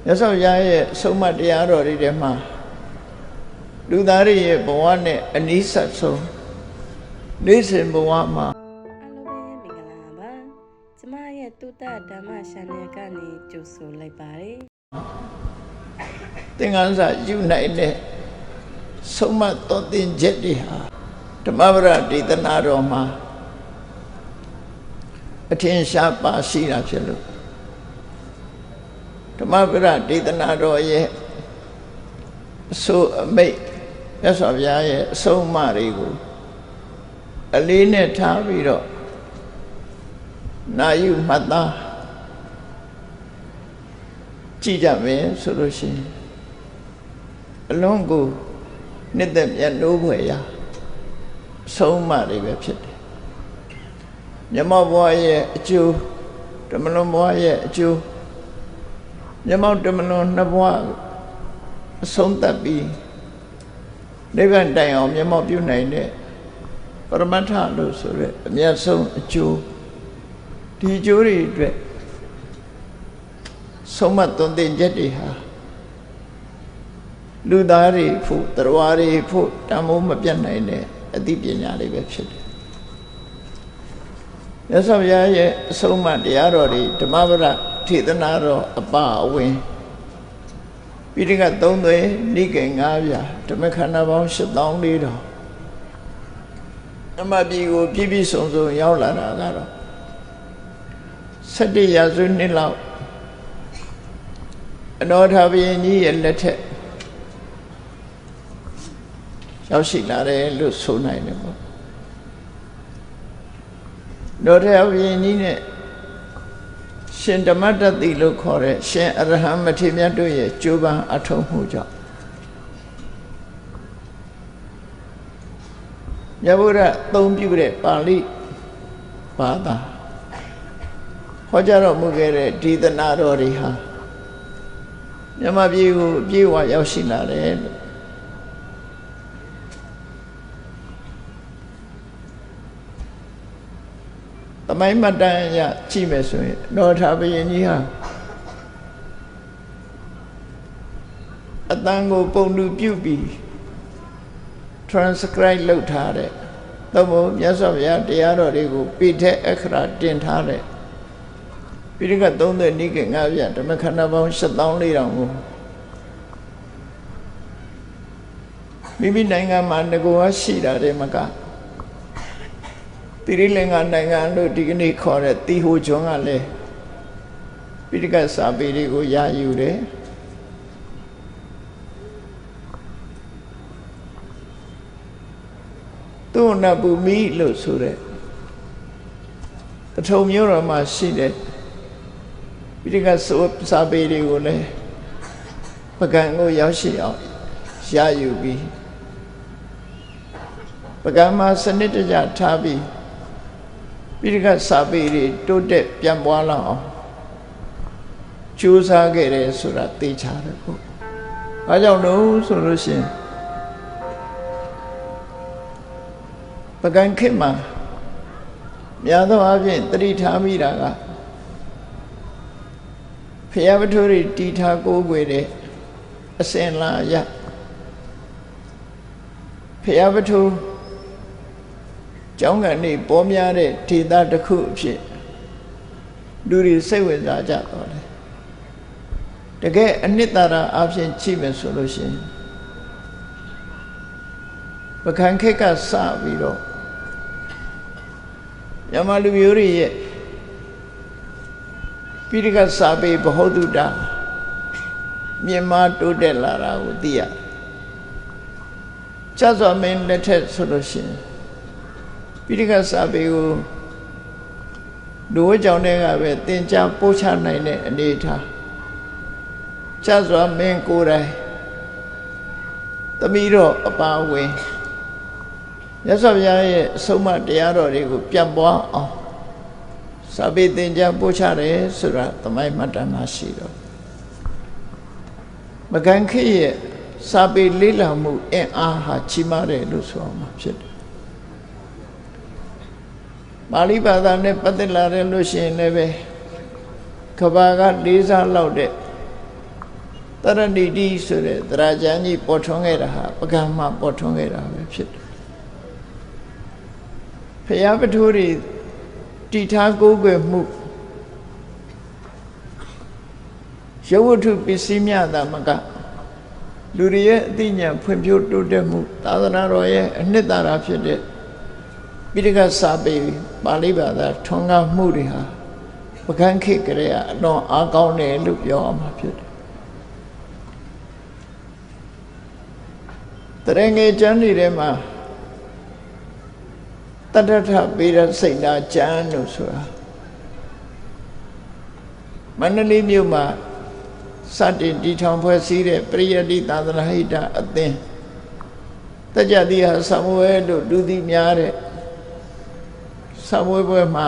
မြတ်စွာဘုရားရဲ့ဆုံးမတရားတော်တွေထဲမှာလူသားတွေရဲ့ဘဝနဲ့အနီးဆက်ဆုံးနေ့စဉ်ဘဝမှာအားလုံးပဲမင်္ဂလာပါကျမရဲ့တုတ္တဓမ္မ channel ကနေကြိုဆိုလိုက်ပါတယ်သင်္ကန်းစာယူနိုင်တဲ့ဆုံးမတော်တင်ချက်တွေဟာဓမ္မပဒဒေသနာတော်မှာအထင်ရှားပါရှိတာဖြစ်လို့ဓမ္မပဒဒေသနာတော်ရဲ့အဆိုအမိတ်မြတ်စွာဘုရားရဲ့အဆုံးအမတွေကိုအလေးနဲ့ထားပြီးတော့နာယူမှတ်သားကြည့်ကြမယ်ဆိုလို့ရှိရင်အလုံးကိုနှစ်သက်မြတ်နိုးဖွယ်ရာအဆုံးအမတွေပဲဖြစ်တယ်မြတ်မောဘဝရဲ့အကျိုးဓမ္မလွန်ဘဝရဲ့အကျိုးမြတ်မောဓမ္မလွန်နှစ်ဘဝအဆုံးသတ်ပြီးနိဗ္ဗာန်တိုင်အောင်မျက်မှောက်ပြုနိုင်တဲ့ပရမတ္ထလို့ဆိုရဲအမြတ်ဆုံးအကျိုးဒီအကျိုးတွေအတွက်ဆုံးမသွန်သင်ချက်တွေဟာလူသားတွေဖို့တရားတွေဖို့တန်ဖိုးမပြတ်နိုင်တဲ့အသိပညာတွေပဲဖြစ်တယ်မြတ်စွာဘုရားရဲ့အဆုံးအမတရားတော်တွေဓမ္မပဒထေသနာတော်အပအဝင်ပိဋက3 သွေနိကေ9ပြာဓမ္မခန္ဓာပေါင်း8400တော်ဓမ္မပြည်ကိုပြည့်ပြည့်စုံစုံရောက်လာတာကတော့17 ရာစုနှစ်လောက်အနောထာဘုရင်ကြီးရဲ့လက်ထက်ရောက်ရှိလာတယ်လို့ဆိုနိုင်တယ်ပေါ့နောထာဘုရင်ကြီးနဲ့ရှင်ဓမ္မတတိလို့ခေါ်တဲ့ရှင်အရဟံမထေရမြတ်တို့ရဲ့ကြိုးပမ်းအထောက်မှုကြောင့်မြတ်ဗုဒ္ဓသုံးပြုတဲ့ပါဠိဘာသာဟောကြားတော်မူခဲ့တဲ့ဒေသနာတော်တွေဟာမြတ်ပြည်ကိုအပြည့်အဝရောက်ရှိလာတယ်လို့သမိုင်းမှတ်တမ်းရကြည့်မယ်ဆိုရင်နောထာဘုရင်ကြီးဟာအတန်ကိုပုံတူပြုပြီး transcribe လုပ်ထားတဲ့သို့မဟုတ်မြတ်စွာဘုရားတရားတော်တွေကိုပိဋကအခရာတင်ထားတဲ့ပိဋက3 သွေနိကေ9ပြာဓမ္မခန္ဓာပေါင်း8400ကိုမိမိနိုင်ငံမှာငကိုးရှိတာတွေမကတိရိလင်္ကာနိုင်ငံလို့ဒီကနေ့ခေါ်တဲ့တီဟိုကျွန်းကလည်းပိဋကစာပေတွေကိုရယူတယ်သူနဘူမိလို့ဆိုတဲ့ပထုံမြို့တော်မှာရှိတဲ့ပိဋကစာပေတွေကိုလည်းပကံကိုရောက်ရှိအောင်ရယူပြီးပကံမှာစနစ်တကျထားပြီးပိဋကစာပေတွေတိုးတက်ပြန့်ပွားလာအောင်ကြိုးစားခဲ့တယ်ဆိုတာသိချတယ်ပေါ့။ဘာကြောင့်လို့ဆိုလို့ရှိရင်ပကံခေတ်မှာများသောအားဖြင့်တတိထားမိတာကဖျားပထုတွေတီထားကိုးကွယ်တဲ့အစဉ်လာရဖျားပထုကျောင်းကနေပေါ်များတဲ့ဒေသတစ်ခုအဖြစ်လူတွေစိတ်ဝင်စားကြတော့တယ်တကယ်အနှစ်သာရအဖြစ်ကြည့်မယ်ဆိုလို့ရှိရင်ပကံခေတ်ကစပြီးတော့မြန်မာလူမျိုးတွေရဲ့ပိဋကစာပေဘ ਹੁ တုတမြင့်မားတိုးတက်လာတာကိုသိရတယ်ကျစွာမင်းလက်ထက်ဆိုလို့ရှိရင်ပိဋကစာပေကိုလူဝကြောင့်တွေကပဲသင်ကြားပို့ချနိုင်တဲ့အနေအထားကျစွာမင်းကိုယ်တိုင်သမီးတော်အပါဝင်မြတ်စွာဘုရားရဲ့အဆုံးအမတရားတော်တွေကိုပြန့်ပွားအောင်စာပေသင်ကြားပို့ချတယ်ဆိုတာသမိုင်းမှတ်တမ်းမှာရှိတော့မကံခေတ်ရဲ့စာပေလေ့လာမှုအင်အားဟာကြီးမားတယ်လို့ဆိုအောင်ဖြစ်တယ်ပါဠိဘာသာနဲ့ပတ်သက်လာတယ်လို့ရှိရင်လည်းပဲကဘာက၄ စားလောက်တဲ့ တရဏိတိဆိုတဲ့တရားကျမ်းကြီးပေါ်ထွန်းခဲ့တာဟာပကံမှာပေါ်ထွန်းခဲ့တာပဲဖြစ်တယ်ဘုရားပထိုးတွေတည်ထားကိုးကွယ်မှုရုပ်ဝတ္ထုပစ္စည်းများသာမကလူတွေရဲ့အသိဉာဏ်ဖွံ့ဖြိုးတိုးတက်မှုသာသနာတော်ရဲ့အနှစ်သာရဖြစ်တဲ့ပိဋကစာပေပါဠိဘာသာထွန်းကားမှုတွေဟာပကံခေတ်ကလေးကအလွန်အားကောင်းတယ်လို့ပြောရမှာဖြစ်တယ်တရငယ်ကျမ်းတွေထဲမှာတတ္တထပေရစိတ်နာကျမ်းလို့ဆိုတာမန္တလေးမြို့မှာစတင်တည်ထောင်ဖွဲ့စည်းတဲ့ပရိယတ္တိသာသနာဟိတအသင်းတကြတိဟာဆမွေလို့လူသိများတဲ့ဆမွေပွဲမှာ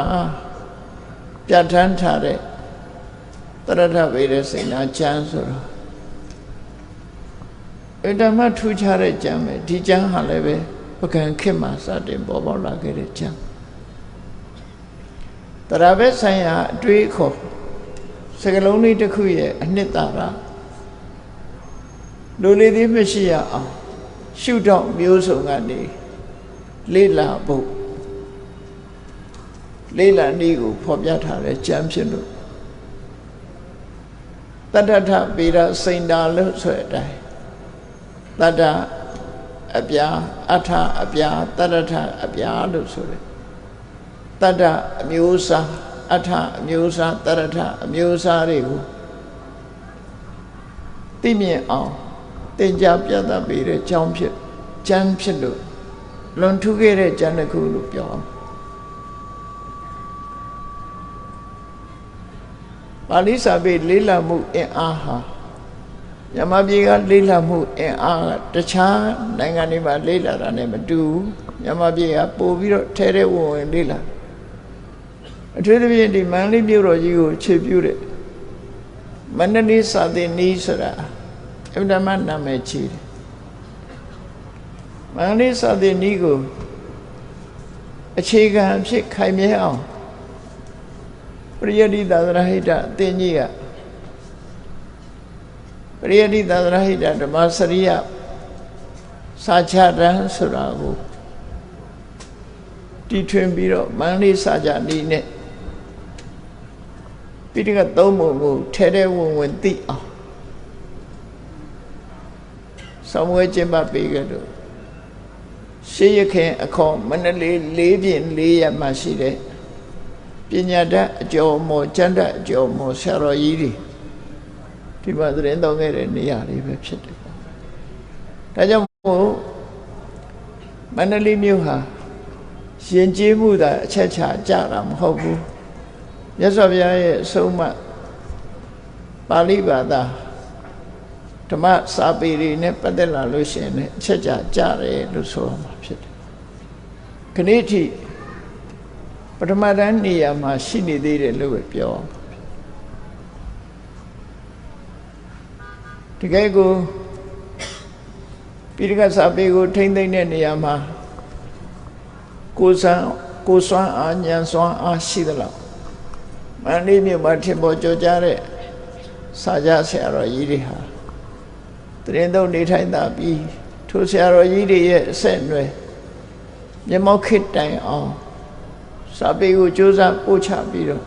ပြဋ္ဌာန်းထားတဲ့တရထပေရစိတ်နာကျမ်းဆိုတာအတမထူးခြားတဲ့ကျမ်းပဲဒီကျမ်းဟာလည်းပဲပကံခေတ်မှာစတင်ပေါ်ပေါက်လာခဲ့တဲ့ကျမ်းတရားပဲဆိုင်ရာအတွေးအခေါ်စကလုံးလေးတစ်ခုရဲ့အနှစ်သာရလူလေးသေးမရှိရအောင်ရှုထောင့်မျိုးစုံကနေလေ့လာဖို့လေ့လာနည်းကိုဖော်ပြထားတဲ့ကျမ်းဖြစ်လို့တတ္တထပေရစိန်တာလို့ဆိုတဲ့အတိုင်းတတ္တအပြာအထအပြာတတ္တထအပြာလို့ဆိုတယ်တတ္တအမျိုးအစားအထအမျိုးအစားတရထအမျိုးအစားတွေကိုသိမြင်အောင်သင်ကြားပြသပေးတဲ့ကျမ်းဖြစ်လို့လွန်ထူးခဲ့တဲ့ကျမ်းတစ်ခုလို့ပြောအောင်ပါဠိစာပေလေးလာမှုအင်အားဟာမြန်မာပြည်ကလေးလာမှုအင်အားတခြားနိုင်ငံတွေမှာလေးလာတာနဲ့မတူဘူးမြန်မာပြည်ကပို့ပြီးတော့ထဲထဲဝင်ဝင်လေးလာအထူးသဖြင့်ဒီမန္တလေးမြို့တော်ကြီးကိုခြေပြုတဲ့မန္တလေးစာသင်နည်းဆိုတာအမှန်မှနာမည်ကြီးတယ်မန္တလေးစာသင်နည်းကိုအခြေခံအဖြစ်ခိုင်မြဲအောင်ပရိယတ္တိသာသနာဟိတအသင်းကြီးကပရိယတ္တိသာသနာဟိတဓမ္မစရိယစာချတန်းဆိုတာကိုတီထွင်ပြီးတော့မန္တလေးစာကြနည်းနဲ့ပိဋကသုံးပုံကိုထဲထဲဝင်ဝင်သိအောင်ဆောင်ဝဲကျင်းပပေးကြလို့ရှေးရခင်အခေါ်မန္တလေး၄ပြင်း၄ရက်မှရှိတဲ့ပညာတတ်အကျော်မော်ကျမ်းတတ်အကျော်မော်ဆရာတော်ကြီးတွေဒီမှာသတင်းသုံးခဲ့တဲ့နေရာလေးပဲဖြစ်တယ်ဒါကြောင့်မို့မန္တလေးမြို့ဟာရှင်ကျေးမှုသာအချက်ချာကြတာမဟုတ်ဘူးမြတ်စွာဘုရားရဲ့အဆုံးအမပါဠိဘာသာဓမ္မစာပေတွေနဲ့ပတ်သက်လာလို့ရှိရင်လည်းအချက်ချာကြတယ်လို့ဆိုရမှာဖြစ်တယ်ခဏိထိပထမတန်းနေရာမှာရှိနေသေးတယ်လို့ပဲပြောတကယ်ကိုပိဋကစာပေကိုထိမ့်သိမ့်တဲ့နေရာမှာကိုစွမ်းအားဉာဏ်စွမ်းအားရှိသလားမန္တလေးမြို့မှာထင်ပေါ်ကျော်ကြားတဲ့စာကြဆရာတော်ကြီးတွေဟာတရင်သုံးနေထိုင်တာပြီးထိုဆရာတော်ကြီးတွေရဲ့အဆက်အနွယ်မျက်မှောက်ခေတ်တိုင်အောင်စာပေကိုကြိုးစားပို့ချပြီးတော့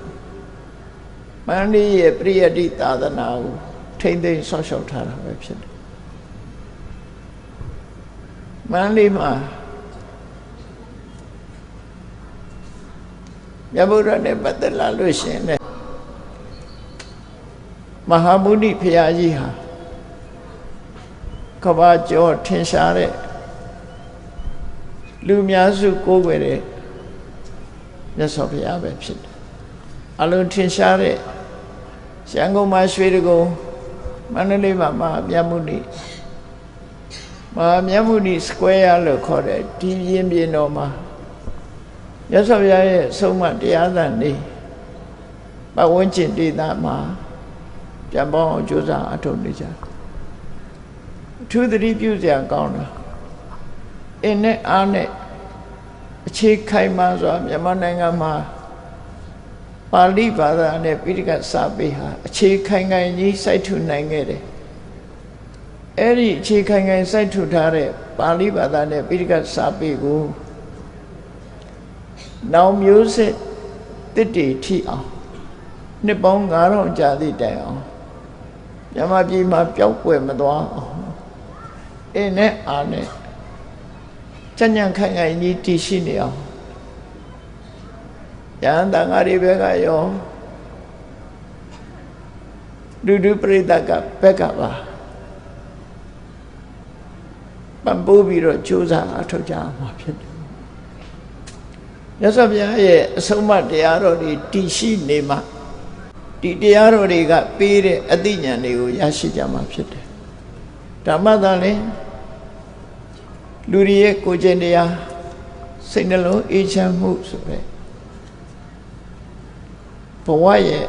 မန္တလေးရဲ့ပရိယတ္တိသာသနာကိုထိမ့်သိမ်းဆောက်ရှောက်ထားတာပဲဖြစ်တယ်မန္တလေးမှာမြတ်ဗုဒ္ဓနဲ့ပတ်သက်လာလို့ရှိရင်လည်းမဟာမုနိဘုရားကြီးဟာကဘာကျော်ထင်ရှားတဲ့လူများစုကိုးကွယ်တဲ့မြတ်စွာဘုရားပဲဖြစ်တယ်အလုံးထင်ရှားတဲ့ရန်ကုန်မှာရွှေတကုံမန္တလေးမှာမဟာမြတ်မုနိစကွဲရလို့ခေါ်တဲ့ဒီရင်ပြင်တော်မှာမြတ်စွာဘုရားရဲ့ဆုံးမတရားသံနေပတ်ဝန်းကျင်ဒေသမှာပြန်ပေါင်းအောင်ကြိုးစားအထောက်နေကြအထူးသတိပြုစရာကောင်းတာအင်းနဲ့အားနဲ့အခြေခိုင်မာစွာမြန်မာနိုင်ငံမှာပါဠိဘာသာနဲ့ပိဋကစာပေဟာအခြေခိုင်ခိုင်ကြီးစိုက်ထူနိုင်ခဲ့တယ် အဲ့ဒီအခြေခိုင်ခိုင်စိုက်ထူထားတဲ့ပါဠိဘာသာနဲ့ပိဋကစာပေကိုနောင်မျိုးစစ်တစ်တီထိအောင်နှစ်ပေါင်း9000ကြာသည့်တိုင်အောင်မြန်မာပြည်မှာပျောက်ကွယ်မသွားအောင်အင်းနဲ့အားနဲ့ကြံ့ကြံ့ခိုင်ခိုင်ကြီးတည်ရှိနေအောင်ယန္တငါတွေဘက်ကရောဒုပရိသတ်ကဘက်ကပါပံ့ပိုးပြီးတော့ကြိုးစားအထောက်ကြမှာဖြစ်တယ်မြတ်စွာဘုရားရဲ့အဆုံးအမတရားတော်တွေတည်ရှိနေမှဒီတရားတော်တွေကပေးတဲ့အသိဉာဏ်တွေကိုရရှိကြမှာဖြစ်တယ်ဓမ္မသာလဲလူတွေရဲ့ကိုယ်ကျင့်တရားစိတ်နှလုံးအေးချမ်းမှုဆိုတဲ့ဘဝရဲ့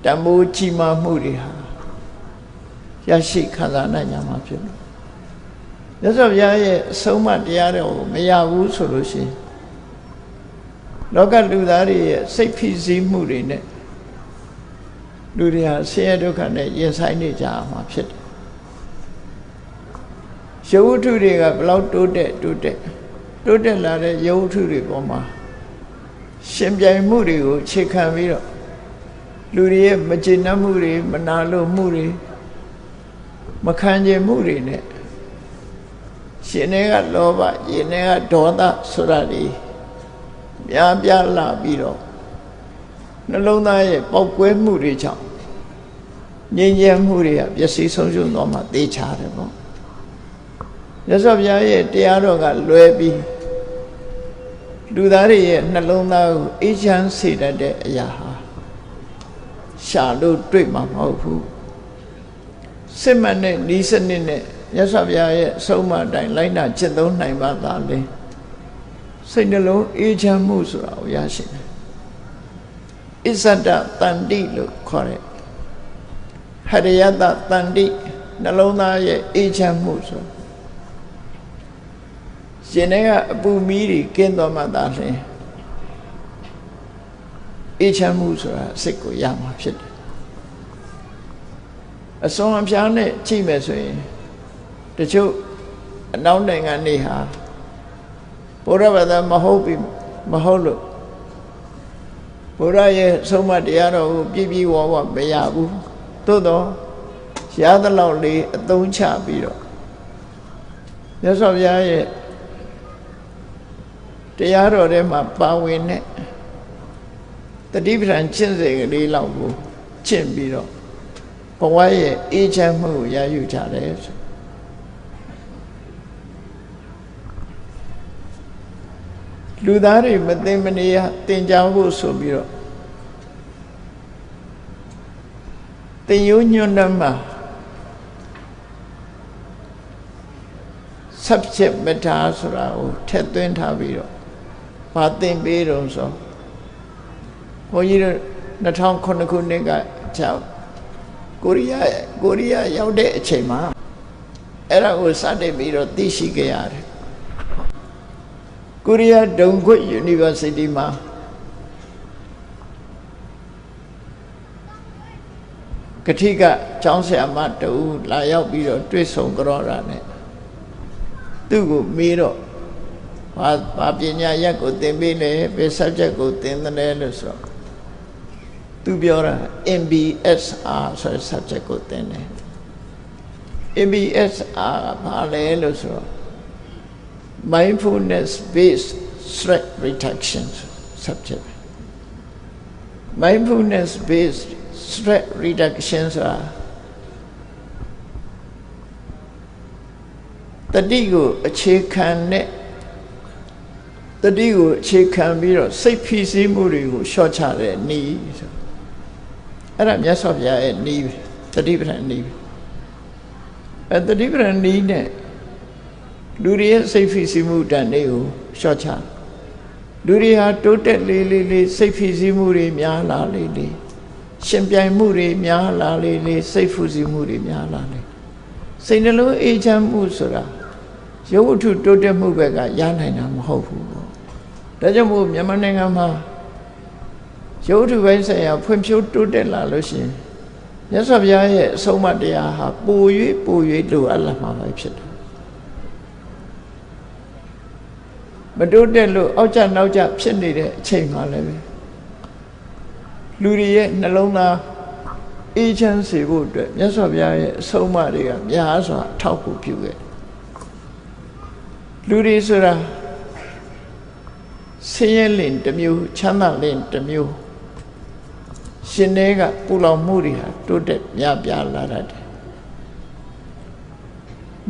တန်ဖိုးကြီးမားမှုတွေဟာရရှိခံစားနိုင်ကြမှာဖြစ်တယ်မြတ်စွာဘုရားရဲ့အဆုံးအမတရားတော်ကိုမရဘူးဆိုလို့ရှိရင်လောကလူသားတွေရဲ့စိတ်ဖိစီးမှုတွေနဲ့လူတွေဟာဆင်းရဲဒုက္ခနဲ့ရင်ဆိုင်နေကြမှာဖြစ်တယ်ရုပ်ဝတ္ထုတွေကဘလောက်တိုးတက်လာတဲ့ရုပ်ဝတ္ထုတွေပေါ်မှာရှင်ပြိုင်မှုတွေကိုခြေခံပြီးတော့လူတွေရဲ့မကျေနပ်မှုတွေမနာလိုမှုတွေမခံကျင်မှုတွေနဲ့ရှင်တွေကလောဘရင်တွေကဒေါသဆိုတာတွေများပြားလာပြီးတော့နှလုံးသားရဲ့ပေါက်ကွဲမှုတွေကြောင့်ငြိမ်းချမ်းမှုတွေကပျက်စီးဆုံးရှုံးသွားမှသိချတယ်ပေါ့မြတ်စွာဘုရားရဲ့တရားတော်ကလွယ်ပြီးလူသားတွေရဲ့နှလုံးသားကိုအေးချမ်းစေတတ်တဲ့အရာဟာရှာလို့တွေ့မှာမဟုတ်ဘူးစစ်မှန်တဲ့ဤစနစ်နဲ့မြတ်စွာဘုရားရဲ့အဆုံးအမအတိုင်းလိုက်နာကျင့်သုံးနိုင်ပါသာလေစိတ်နှလုံးအေးချမ်းမှုဆိုတာကိုရရှိတယ်အစ္ဆဒတန္တိလို့ခေါ်တယ်ဟရိယတတန္တိနှလုံးသားရဲ့အေးချမ်းမှုဆိုရှင်တွေကအပူမီးတွေကင်းသွားမှသာလျှင်အေးချမ်းမှုဆိုတာစိတ်ကိုရမှာဖြစ်တယ်အစွန်အဖျားနဲ့ကြည့်မယ်ဆိုရင်တချို့အနောက်နိုင်ငံတွေဟာဘုရားဘာသာမဟုတ်လို့ဘုရားရဲ့ဆုံးမတရားတော်ကိုပြည့်ပြည့်ဝဝမရဘူးသို့တော့ရသလောက်လေးအသုံးချပြီးတော့မြတ်စွာဘုရားရဲ့တရားတော်ထဲမှာပါဝင်တဲ့တတိပဌာန်ကျင့်စဉ်ကလေးလောက်ကိုကျင့်ပြီးတော့ဘဝရဲ့အေးချမ်းမှုကိုရယူကြတယ်ဆိုလူသားတွေမသိမနေရသင်ကြားဖို့ဆိုပြီးတော့သင်ယူညွန်းတမ်းမှာ subject matter ဆိုတာကိုထည့်သွင်းထားပြီးတော့ဘာသင်ပေးတော့ဆိုဘုန်းကြီးတို့2009ခုနှစ်ကကြောက်ကိုရီးယားရောက်တဲ့အချိန်မှာအဲ့ဒါကိုစတင်ပြီးတော့သိရှိခဲ့ရတယ်ကိုရီးယားဒုံခွတ် University မှာကတိကကျောင်းဆရာမတူလာရောက်ပြီးတော့တွေ့ဆုံကြောတာနဲ့သူ့ကိုမေးတော့ဘာပညာရပ်ကိုသင်ပေးလဲဘယ် subject ကိုသင်တယ်လို့ဆိုတော့သူပြောတာ MBSR ဆိုတဲ့ subject ကိုသင်တယ် MBSR ဘာလဲလို့ဆိုတော့ mindfulness based stress reduction subject mindfulness based stress reduction ဆိုတာတတိကိုအခြေခံတဲ့တတိကိုအခြေခံပြီးတော့စိတ်ဖိစီးမှုတွေကိုလျှော့ချတဲ့နည်းဆိုအဲ့ဒါမြတ်စွာဘုရားရဲ့နည်းတတိပဌာန်နည်းတတိပဌာန်နည်းနဲ့လူတွေရဲ့စိတ်ဖိစီးမှုတန်တွေကိုလျှော့ချလူတွေဟာတိုးတက်လေးစိတ်ဖိစီးမှုတွေများလာလေးရှင်ပြိုင်မှုတွေများလာလေးစိတ်ဖိစီးမှုတွေများလာလေးစိတ်နှလုံးအေးချမ်းမှုဆိုတာရုပ်ဝတ္ထုတိုးတက်မှုဘက်ကရနိုင်တာမဟုတ်ဘူးပေါ့ဒါကြောင့်မို့မြန်မာနိုင်ငံမှာရုပ်ဝတ္ထုပိုင်းဆိုင်ရာဖွံ့ဖြိုးတိုးတက်လာလို့ရှိရင် မြတ်စွာဘုရားရဲ့အဆုံးအမတရားဟာပို၍လိုအပ်လာမှာပဲဖြစ်တယ်မတိုးတက်လို့အောက်ကျနောက်ကျဖြစ်နေတဲ့အချိန်မှလည်းပဲလူတွေရဲ့နှလုံးသားအေးချမ်းစေဖို့အတွက်မြတ်စွာဘုရားရဲ့အဆုံးအမတွေကများစွာအထောက်အကူပြုခဲ့လူတွေဆိုတာဆင်းရဲလင်တစ်မျိုးချမ်းသာလင်တစ်မျိုးရှင်တွေကပူလောင်မှုတွေဟာတိုးတက်များပြားလာတတ်တယ်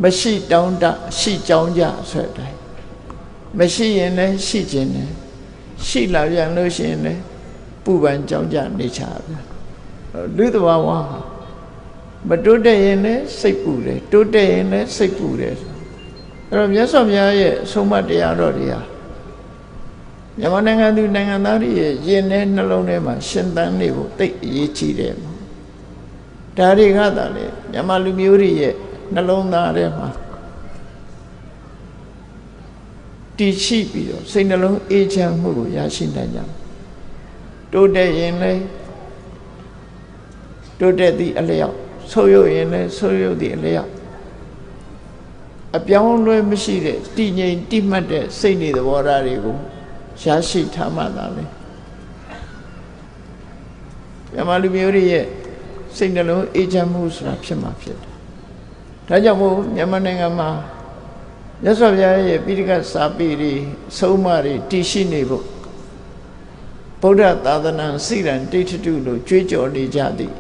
မရှိတောင်းတရှိကြောင်းကြဆိုတဲ့အတိုင်းမရှိရင်လည်းရှိခြင်းနဲ့ရှိလာပြန်လို့ရှိရင်လည်းပူပန်ကြောင်းကြနေချပြန်လူသဘာဝမတိုးတက်ရင်လည်းစိတ်ပူတယ်တိုးတက်ရင်လည်းစိတ်ပူတယ်အဲ့တော့မြတ်စွာဘုရားရဲ့အဆုံးအမတရားတော်တွေဟာမြန်မာနိုင်ငံသူနိုင်ငံသားတွေရဲ့ရင်ထဲနှလုံးထဲမှာရှင်သန်နေဖို့တိတ်အရေးကြီးတယ်ဒါတွေကသာလေမြန်မာလူမျိုးတွေရဲ့နှလုံးသားထဲမှာတည်ရှိပြီးတော့စိတ်နှလုံးအေးချမ်းမှုကိုရရှိနိုင်ကြတိုးတက်ရင်လည်းတိုးတက်သည့်အလျောက်ဆိုးရုပ်ရင်လည်းဆိုးရုပ်သည့်အလျောက်အပြောင်းလဲမရှိတဲ့တည်ငြိမ်တိမှတ်တဲ့စိတ်နေသဘောထားတွေကိုရရှိထားမှသာလေမြန်မာလူမျိုးတွေရဲ့စိတ်နှလုံးအေးချမ်းမှုဆိုတာဖြစ်မှာဖြစ်တယ်ဒါကြောင့်မို့မြန်မာနိုင်ငံမှာမြတ်စွာဘုရားရဲ့ပိဋကစာပေတွေဆုံးမတွေတည်ရှိနေဖို့ဗုဒ္ဓသာသနာစိရန်ဒိဋ္ဌတုလို့ကြွေးကြော်နေကြသည်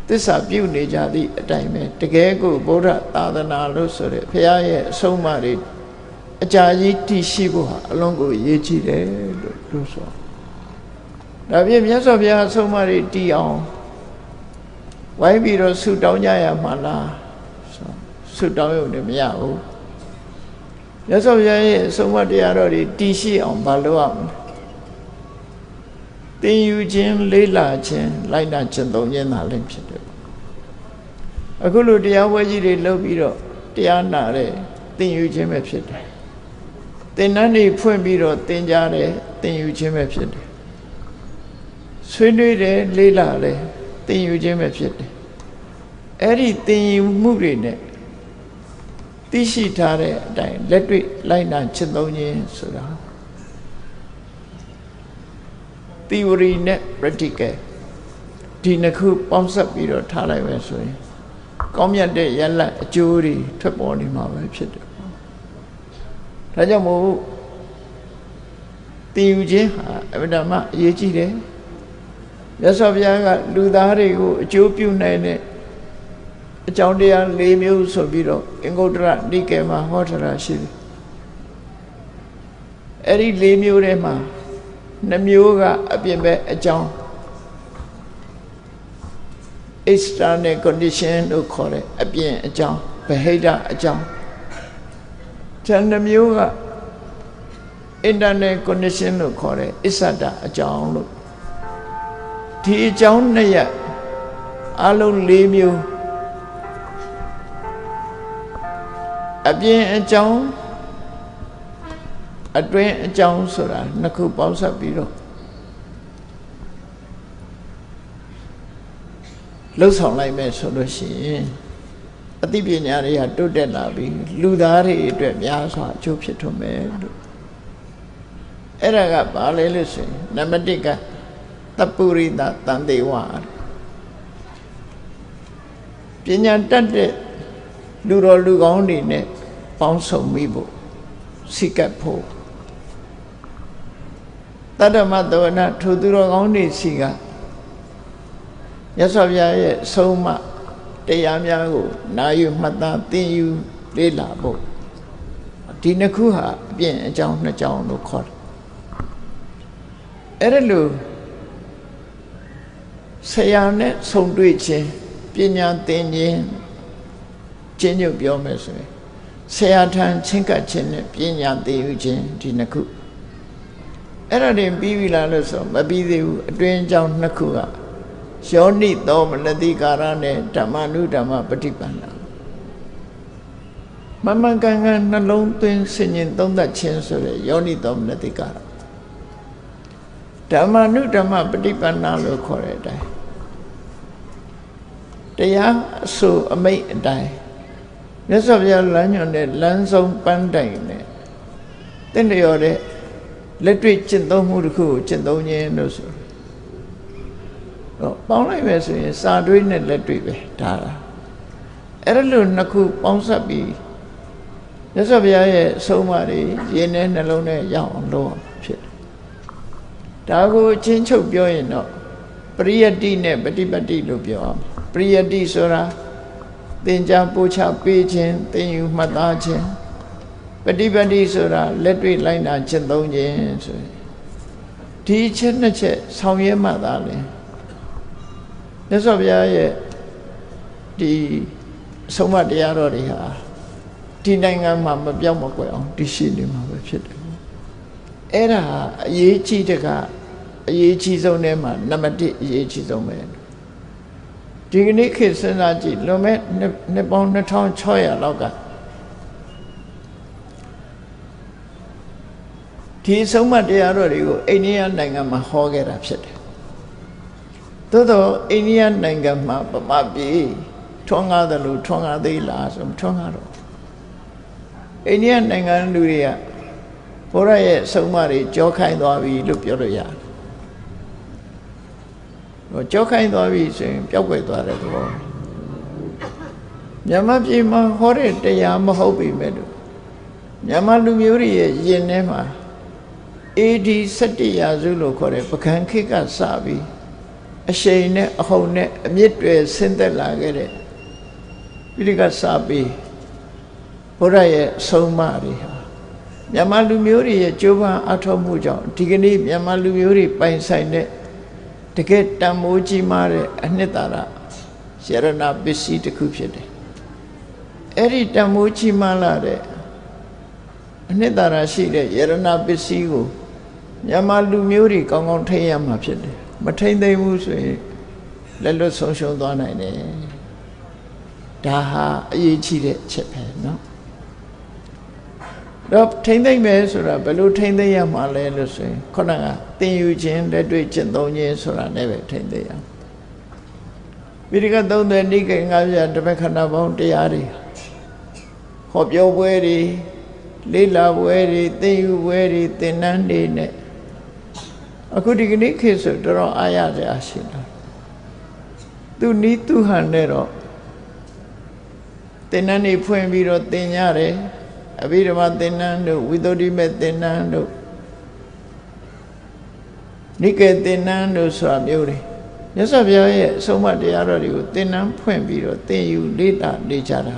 သစ္စာပြုနေကြသည့်အတိုင်းပဲတကယ်ကိုဗုဒ္ဓသာသနာလို့ဆိုတဲ့ဘုရားရဲ့အဆုံးအမတွေအကြာကြီးတည်ရှိဖို့ဟာအလွန်ကိုအရေးကြီးတယ်လို့ဆိုဒါဖြင့်မြတ်စွာဘုရားအဆုံးအမတွေတည်အောင်ဝိုင်းပြီးတော့ဆုတောင်းကြရမှာလားဆုတောင်းရုံနဲ့မရဘူးမြတ်စွာဘုရားရဲ့အဆုံးအမတရားတော်တွေတည်ရှိအောင်မလုပ်ရဘူးသင်ယူခြင်းလေးလာခြင်းလိုက်နာခြင်းသုံးခြင်းသာလည်းဖြစ်တယ်အခုလိုတရားပွဲကြီးတွေလုပ်ပြီးတော့တရားနာတဲ့သင်ယူခြင်းပဲဖြစ်တယ်သင်္นานတွေဖွင့်ပြီးတော့သင်ကြားတယ်သင်ယူခြင်းပဲဖြစ်တယ်ဆွေးနွေးတယ်လေးလာတယ်သင်ယူခြင်းပဲဖြစ်တယ်အဲ့ဒီသင်ယူမှုတွေနဲ့သိရှိထားတဲ့အတိုင်းလက်တွေ့လိုက်နာခြင်းသုံးခြင်းဆိုတာ theory နဲ့ practical ဒီနှစ်ခုပေါင်းစပ်ပြီးတော့ထားလိုက်ပဲဆိုရင်ကောင်းမြတ်တဲ့ရလဒ်အကျိုးတွေထွက်ပေါ်နေမှာပဲဖြစ်တယ်ဒါကြောင့်မို့သိယူခြင်းဟာအမှန်တမ်းအရေးကြီးတယ်မြတ်စွာဘုရားကလူသားတွေကိုအကျိုးပြုနိုင်တဲ့အကြောင်းတရား၄မျိုးဆိုပြီးတော့အင်္ဂုတ္တရနိကေမှာဟောထားတာရှိတယ်အဲ့ဒီ၄မျိုးထဲမှာ2မျိုးကအပြင်ပဲအကြောင်း external condition လို့ခေါ်တယ်အပြင်အကြောင်းဗဟိတအကြောင်းကျန်2မျိုးက internal condition လို့ခေါ်တယ်အစ္ဆဒအကြောင်းလို့ဒီအကြောင်း2ရပ်အလုံး4မျိုးအပြင်အကြောင်းအတွင်းအကြောင်းဆိုတာနှစ်ခုပေါင်းစပ်ပြီးတော့လှုပ်ဆောင်လိုက်မယ်ဆိုလို့ရှိရင်အသိပညာတွေကတိုးတက်လာပြီးလူသားတွေအတွက်များစွာအကျိုးဖြစ်ထွန်းမယ်လို့အဲ့ဒါကဘာလဲလို့ဆိုရင်နံပါတ်1ကတပုရိသတန်တေဝပညာတတ်တဲ့လူတော်လူကောင်းတွေနဲ့ပေါင်းစုံမိဖို့စိကပ်ဖို့တတ္တမတဝနာထိုသူတော်ကောင်းတွေစီကမြတ်စွာဘုရားရဲ့ဆုံးမတရားများကိုနာယူမှတ်သားသိယူလေ့လာဖို့ဒီနှစ်ခုဟာအပြင်အကြောင်းနှစ်ကြောင်းလို့ခေါ်တယ်အဲ့ဒါလို့ဆရာနဲ့ဆုံတွေ့ခြင်းပညာသင်ခြင်းချင်းညွတ်ပြောမယ်ဆိုရင်ဆရာထံချင်းကပ်ခြင်းနဲ့ပညာသိယူခြင်းဒီနှစ်ခုအဲ့ဒါတင်ပြီးပြီလားလို့ဆိုမပြီးသေးဘူးအတွင်းအကြောင်းနှစ်ခုကယောနိသောမနတိကာရနဲ့ဓမ္မနုဓမ္မပฏิပန္နမမကံကနှလုံးသွင်းဆင်ញင်သုံးသပ်ခြင်းဆိုတဲ့ယောနိသောမနတိကာရဓမ္မနုဓမ္မပฏิပန္နလို့ခေါ်တဲ့အတိုင်း တရားအဆိုအမိတ်အတိုင်းမြတ်စွာဘုရားလမ်းညွှန်တဲ့လမ်းဆုံးပန်းတိုင်နဲ့တင့်လျော်တဲ့လက်တွေ့ကျင့်သုံးမှုတစ်ခုကိုကျင့်သုံးခြင်းလို့ဆိုတော့ပေါင်းလိုက်ပဲဆိုရင်စာတွေးနဲ့လက်တွေ့ပဲဒါအဲ့လိုနှစ်ခုပေါင်းစပ်ပြီးမြတ်စွာဘုရားရဲ့အဆုံးအမတွေရင်ထဲနှလုံးထဲရောက်အောင်လုပ်အောင်ဖြစ်တယ်ဒါကိုအချင်းချုပ်ပြောရင်တော့ပရိယတ္တိနဲ့ပฏิပတ်တိလို့ပြောအောင်ပရိယတ္တိဆိုတာသင်ကြားပို့ချပေးခြင်းသင်ယူမှတ်သားခြင်းပฏิပတ်တိဆိုတာလက်တွေ့လိုက်နာကျင့်သုံးခြင်းဆိုရင်ဒီချက်နှစ်ချက်ဆောင်ရွက်မှသာလေမြတ်စွာဘုရားရဲ့ဒီအဆုံးအမတရားတော်တွေဟာဒီနိုင်ငံမှာမပြောင်းမကွယ်အောင်တည်ရှိနေမှာပဲဖြစ်တယ်အဲ့ဒါအရေးကြီးတဲ့ကအရေးကြီးဆုံးထဲမှာနံပါတ်1အရေးကြီးဆုံးပဲဒီကနေ့ခေတ်စဉ်းစားကြည့်လွန်မဲ့နှစ်ပေါင်း2600လောက်ကဒီဆုံးမတရားတော်တွေကိုအိန္ဒိယနိုင်ငံမှာဟောခဲ့တာဖြစ်တယ်သို့တော့အိန္ဒိယနိုင်ငံမှာပပပြည်ထွန်းကားတယ်လို့ထွန်းကားသေးလားဆိုမထွန်းကားတော့အိန္ဒိယနိုင်ငံလူတွေကဘုရားရဲ့ဆုံးမတွေကြောခိုင်းသွားပြီလို့ပြောလို့ရတယ်ကြောခိုင်းသွားပြီဆိုရင်ပျောက်ကွယ်သွားတဲ့သဘောမြန်မာပြည်မှာဟောတဲ့တရားမဟုတ်ပြီမဲ့လို့မြန်မာလူမျိုးတွေရဲ့ယင်ထဲမှာ AD 17ရာစုလို့ခေါ်တဲ့ပကံခေတ်ကစပြီးအရှိန်နဲ့အဟုန်နဲ့အမြင့်တွေဆင်းသက်လာခဲ့တဲ့ပြီးဒီကစပြီးဘုရားရဲ့ဆုံးမတွေဟာမြန်မာလူမျိုးတွေရဲ့ကြိုးပမ်းအထောက်မှုကြောင့်ဒီကနေ့မြန်မာလူမျိုးတွေပိုင်ဆိုင်တဲ့တကယ်တန်မိုးကြီးမားတဲ့အနှစ်သာရယရဏပစ္စည်းတစ်ခုဖြစ်တယ်အဲ့ဒီတန်မိုးကြီးမားလာတဲ့အနှစ်သာရရှိတဲ့ယရဏပစ္စည်းကိုမြန်မာလူမျိုးတွေကောင်းကောင်းထိန်းရမှာဖြစ်တယ်မထိန်းသိမ်းဘူးဆိုရင်လက်လွတ်ဆုံးရှုံးသွားနိုင်တယ်ဒါဟာအရေးကြီးတဲ့အချက်ပဲเนาะတော့ထိမ့်သိမ့်မယ်ဆိုတာဘယ်လိုထိမ့်သိမ့်ရမှာလဲလို့ဆိုရင်ခုနကသင်ယူခြင်းလက်တွေ့ကျင့်သုံးခြင်းဆိုတာနဲ့ပဲထိမ့်သိမ့်ရအောင်ပိဋက30နိကေ9ပြတပတ်ခဏပေါင်းတရားတွေဟောပြောပွဲတွေလေးလာပွဲတွေသင်ယူပွဲတွေသင်္นานတွေနဲ့အခုဒီကနေ့ခေတ်ဆိုတော်အားရစရာရှိတယ်သူနီးသူဟန်နဲ့တော့သင်္นานတွေဖွင့်ပြီးတော့သင်ရတယ်အဘိဓမ္မာသင်္นานတို့ဝိသုဒ္ဓိမေသင်္นานတို့နိကေသင်္นานတို့ဆိုတာမျိုးတွေမြတ်စွာဘုရားရဲ့အဆုံးအမတရားတော်တွေကိုသင်္นานဖွင့်ပြီးတော့သင်ယူလေ့လာနေကြတာ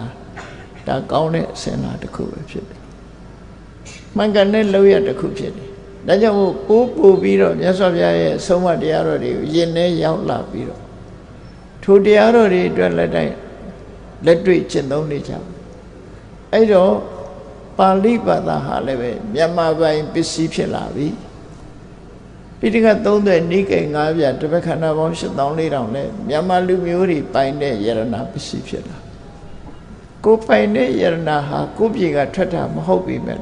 ဒါကောင်းတဲ့အစဉ်အလာတစ်ခုပဲဖြစ်တယ်မှန်ကန်တဲ့လောက်ရတစ်ခုဖြစ်တယ်ဒါကြောင့်ကိုးပို့ပြီးတော့မြတ်စွာဘုရားရဲ့အဆုံးအမတရားတော်တွေကိုယင်ထဲရောက်လာပြီးတော့ထိုတရားတော်တွေအတွက်လက်တွေ့ကျင့်သုံးနေကြအဲ့တော့ပါဠိဘာသာဟာလည်းပဲမြန်မာပိုင်းပစ္စည်းဖြစ်လာပြီပိဋက30နိကေ9ပြတပတ်ခဏပေါင်း8400နဲ့မြန်မာလူမျိုးတွေပိုင်တဲ့ယရဏပစ္စည်းဖြစ်လာကိုပိုင်တဲ့ယရဏဟာကိုပြေကထွက်တာမဟုတ်ပြီမဲ့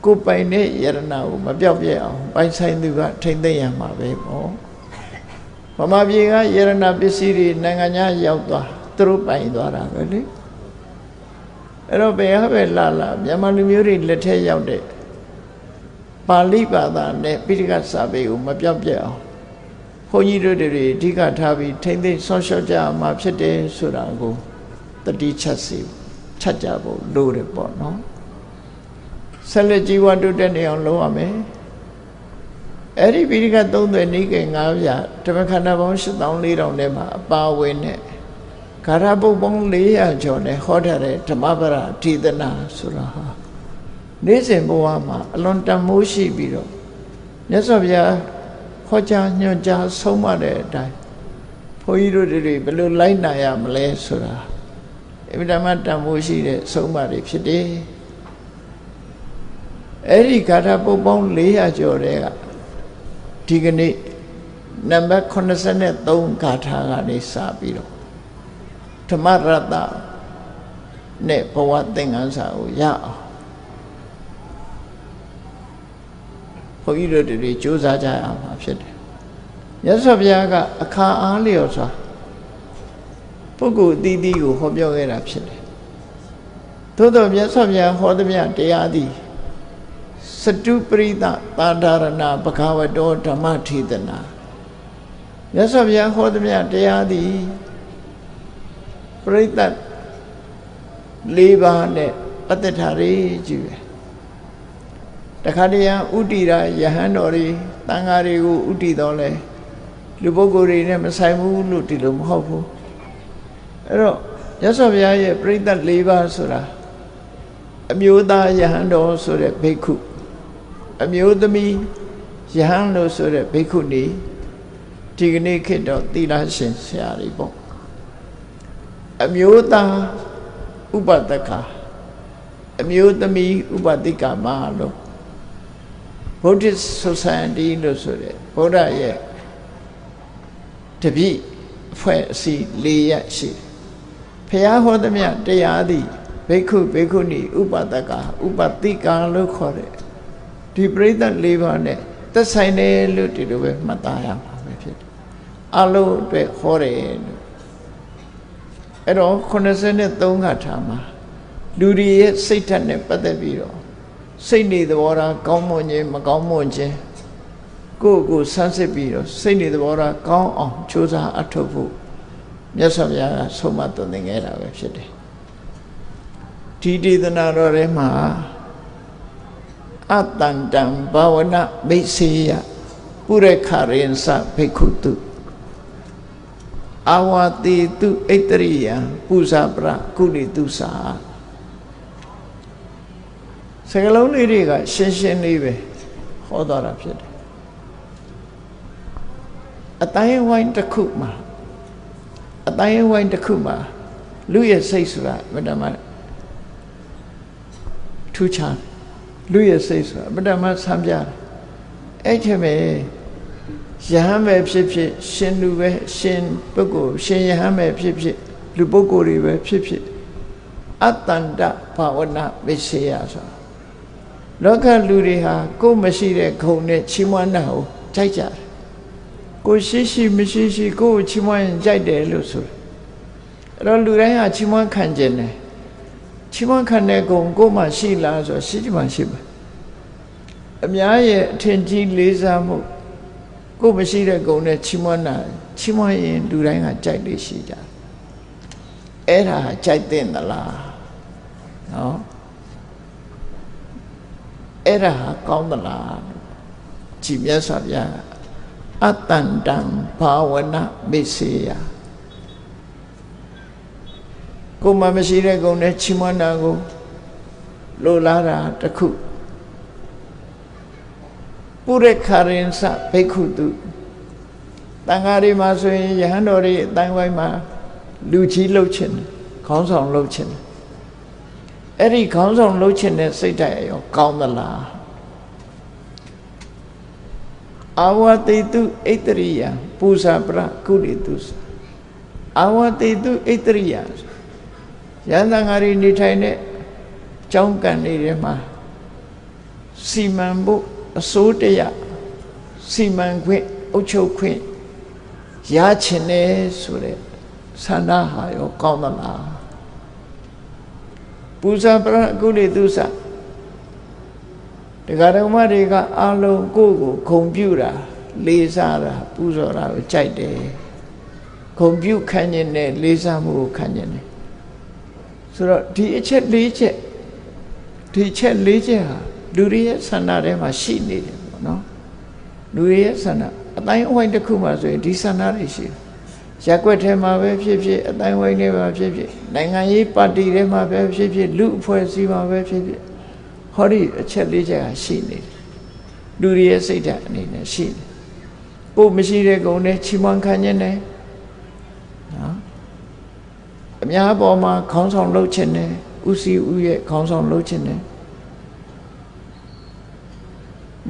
ကိုပိုင်တဲ့ယရဏကိုမပြောက်ပြဲအောင်ပိုင်ဆိုင်သူကထိမ့်သိမ့်ရမှာပဲပေါ့ဗမာပြည်ကယရဏပစ္စည်းတွေနိုင်ငံခြားရောက်သွားသူတို့ပိုင်သွားတာပဲလေအဲ့တော့ဘယ်ဟာပဲလာမြန်မာလူမျိုးတွေလက်ထက်ရောက်တဲ့ပါဠိဘာသာနဲ့ပိဋကစာပေကိုမပြောက်ပြက်အောင်ဘုန်းကြီးတို့တွေအဓိကထားပြီးထိမ့်သိမ့်ဆော့ရှော့ကြမှာဖြစ်တယ်ဆိုတာကိုတတိချက်ကြဖို့လိုတယ်ပေါ့နော်ဆက်လက်ជីវတုတက်နေအောင်လုပ်ရမယ်အဲ့ဒီပိဋက30နိကေ9ပြတပတ်ခဏပေါင်း8400ထဲမှာအပါဝင်နဲ့ဂါရပုတ်ပေါင်း400ကျော်နဲ့ဟောထားတဲ့ဓမ္မပဒဌိသနာဆိုတာဟာနေ့စဉ်ဘဝမှာအလွန်တန်မိုးရှိပြီးတော့မြတ်စွာဘုရားဟောကြားညွှန်ကြားဆုံးမတဲ့အတိုင်းဘုန်းကြီးတို့တွေဘယ်လိုလိုက်နာရမလဲဆိုတာအမြဲတမ်းတန်မိုးရှိတဲ့ဆုံးမတွေဖြစ်တယ်အဲ့ဒီဂါရပုတ်ပေါင်း400ကျော်တဲ့ကဒီကနေ့နံပါတ်83ဂါထာကနေစပြီးတော့ဓမ္မရတ္တနဲ့ဘဝသင်္ကန်းစာကိုရအောင်ဘုန်းကြီးတို့တွေကြိုးစားကြရမှာဖြစ်တယ်မြတ်စွာဘုရားကအခါအားလျော်စွာ ပုဂ္ဂိုလ်အသီးသီးကိုဟောပြောခဲ့တာဖြစ်တယ်သို့တော်မြတ်စွာဘုရားဟောသမျှတရားသည်စတုပရိသသာဓရဏဘဂဝတောဓမ္မထေသနာမြတ်စွာဘုရားဟောသမျှတရားသည်ပရိသတ်၄ပါးနဲ့ပတ္တထာရေကြည့်ပဲတခါတည်းဥတီရာယဟန်တော်တွေတန်ဃာတွေကိုဥတီတော်လဲလူပုဂ္ဂိုလ်တွေနဲ့မဆိုင်ဘူးလို့ဒီလိုမဟုတ်ဘူးအဲ့တော့မြတ်စွာဘုရားရဲ့ပရိသတ်၄ပါးဆိုတာအမျိုးသားယဟန်တော်ဆိုတဲ့ဘိက္ခုအမျိုးသမီးယဟန်လို့ဆိုတဲ့ဘိက္ခုနီဒီကနေ့ခေတ်တော့သီလရှင်ဆရာတွေပေါ့အမျိုးသားဥပဒကအမျိုးသမီးဥပတိကမလို့ Buddhist Society လို့ဆိုတဲ့ဗုဒ္ဓရဲ့တပည့်အဖွဲ့အစည်း၄ရပ်ရှိတယ်ဘုရားဟောသမျှတရားသည်ဘိက္ခုဘိက္ခုနီဥပဒကဥပတိကလို့ခေါ်တယ်ဒီပရိသတ်၄ပါးနဲ့သက်ဆိုင်တယ်လို့ဒီလိုပဲမှတ်သားရမှာပဲဖြစ်တယ်အလုံးအတွက်ဟောတယ်လို့အဲ့တော့83ခါထားမှာလူတွေရဲ့စိတ်ဓာတ်နဲ့ပတ်သက်ပြီးတော့စိတ်နေသဘောထားကောင်းမွန်ခြင်းမကောင်းမွန်ခြင်းကိုယ့်ကိုဆန်းစစ်ပြီးတော့စိတ်နေသဘောထားကောင်းအောင်ကြိုးစားအထောက်ဖို့မြတ်စွာဘုရားကဆုံးမသွန်သင်ခဲ့တာပဲဖြစ်တယ်ဒီဒေသနာတော်ထဲမှာအတန္တံဘာဝနာမိတ်စေယပုရခရင်္စဘိက္ခုတုအာဝတိတုဣတရိယံပူဇာပရကုလိတုစာစကလုံးလေးတွေကရှင်းရှင်းလေးပဲဟောသွားတာဖြစ်တယ်အတိုင်းဝိုင်းတစ်ခုမှာအတိုင်းဝိုင်းတစ်ခုမှာလူရဲ့စိတ်ဆိုတာမတ္တမထူးခြားလူရဲ့စိတ်ဆိုတာမတ္တမဆံပြတယ်အဲ့ဒီမဲ့ယဟန်ပဲဖြစ်ဖြစ်ရှင်လူပဲရှင်ပုဂ္ဂိုလ်ရှင်ယဟန်ပဲဖြစ်ဖြစ်လူပုဂ္ဂိုလ်တွေပဲဖြစ်ဖြစ်အတ္တန္တဘာဝနာမိတ်ဆေယဆိုလောကလူတွေဟာကိုယ်မရှိတဲ့ဂုဏ်နဲ့ချီးမွမ်းတာကိုကြိုက်ကြတယ်ကိုရှိရှိမရှိရှိကိုယ်ချီးမွမ်းရင်ကြိုက်တယ်လို့ဆိုတယ်အဲ့တော့လူတိုင်းဟာချီးမွမ်းခံကြတယ်ချီးမွမ်းခံတဲ့ဂုဏ်ကိုယ်မှရှိလားဆိုရှိမှရှိပါအများရဲ့အထင်ကြီးလေးစားမှုကိုယ်မရှိတဲ့ဂုဏ်နဲ့ချီးမွမ်းတာချီးမွမ်းရင်လူတိုင်းကကြိုက်လေရှိကြအဲ့ဒါကြိုက်တဲ့သလားနော်အဲ့ဒါကောင်းသလားကြည်မြတ်စွာဘုရားအတ္တန္တံဘာဝနာမိတ်ဆေယကိုယ်မှမရှိတဲ့ဂုဏ်နဲ့ချီးမွမ်းတာကိုလိုလားတာတခုပုရခရင်္စဘိက္ခုတုတန်ဃာတွေမှာဆိုရင်ယဟန်တော်တွေအတိုင်းဝိုင်းမှာလူကြီးလှုပ်ခြင်းခေါင်းဆောင်လှုပ်ခြင်းအဲ့ဒီခေါင်းဆောင်လှုပ်ခြင်းတဲ့စိတ်ဓာတ်ရောကောင်းသလားအာဝတိတုဣတရိယပူဇာပရကုလိတုအာဝတိတုဣတရိယယန္တန်ဃာတွေနေထိုင်တဲ့ကျောင်းကန်တွေမှာစီမံဖို့အစိုးတရားစီမံခွင့်အုပ်ချုပ်ခွင့်ရချင်တယ်ဆိုတဲ့ဆန္ဒဟာရောကောင်းသလားပူဇာပရကုလိတုစတရားတော်မတွေကအာလုံးကိုယ်ကိုဂုဏ်ပြုတာလေးစားတာပူဇော်တာကိုကြိုက်တယ်ဂုဏ်ပြုခံခြင်းနဲ့လေးစားမှုကိုခံခြင်းနဲ့ဆိုတော့ဒီအချက်၄ချက်ဒီချက်၄ချက်ဟာလူတွေရဲ့ဆန္ဒထဲမှာရှိနေတယ်ပေါ့နော်လူတွေရဲ့ဆန္ဒအတိုင်းအဝိုင်းတစ်ခုမှာဆိုရင်ဒီဆန္ဒတွေရှိတယ်ရက်ွက်ထဲမှာပဲဖြစ်ဖြစ်အတိုင်းဝိုင်းထဲမှာဖြစ်ဖြစ်နိုင်ငံရေးပါတီထဲမှာပဲဖြစ်ဖြစ်လူအဖွဲ့အစည်းမှာပဲဖြစ်ဖြစ်ဟောဒီအချက်၄ချက်ကရှိနေတယ်လူတွေရဲ့စိတ်ဓာတ်အနေနဲ့ရှိတယ်ကိုယ်မရှိတဲ့ဂုဏ်နဲ့ချီးမွမ်းခံခြင်းနဲ့နော်အများပေါ်မှာခေါင်းဆောင်လုပ်ခြင်းနဲ့ဥစည်းဥရဲ့ခေါင်းဆောင်လုပ်ခြင်းနဲ့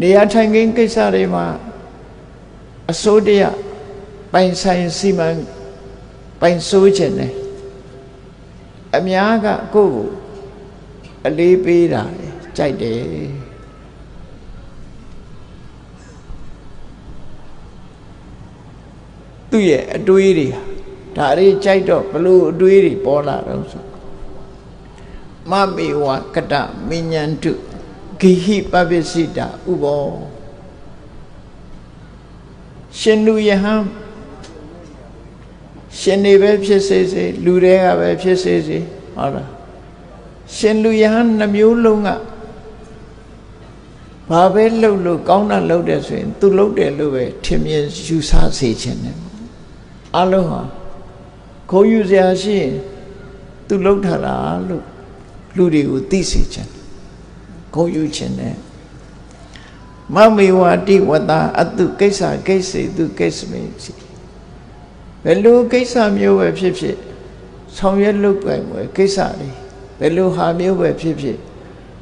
နေရာထိုင်ခင်းကိစ္စတွေမှာအစိုးတရားပိုင်ဆိုင်စီမံပိုင်စိုးခြင်းနဲ့အများကကိုယ့်ကိုအလေးပေးတာကြိုက်တယ်သူ့ရဲ့အတွေးတွေ ဒါရီကြိုက်တော့ဘလို့အတွေးတွေပေါ်လာတော့ဆိုမမေဝကတမဉ္ဇန္တုဂိဟိပပစ္စည်းတာဥဘောရှင်လူယဟန်ရှင်နေပဲဖြစ်စေစေလူတွေကပဲဖြစ်စေစေဟုတ်လားရှင်လူယဟန်နှမျိုးလုံးကဘာပဲလှုပ်လို့ကောင်းတာလှုပ်တယ်ဆိုရင်သူလှုပ်တယ်လို့ပဲထင်မြင်ယူဆစေခြင်းနဲ့အလုံးဟာခုံယူစရာရှိရင်သူလှုပ်ထားတာလို့လူတွေကိုသိစေခြင်းခုံယူခြင်းနဲ့မမေဝတိဝတ္တအတုကိစ္စကိစေတုကိစ္စမေစီဘယ်လိုကိစ္စမျိုးပဲဖြစ်ဖြစ်ဆောင်ရွက်လုပ်ကိုင်မယ်ကိစ္စတွေဘယ်လိုဟာမျိုးပဲဖြစ်ဖြစ်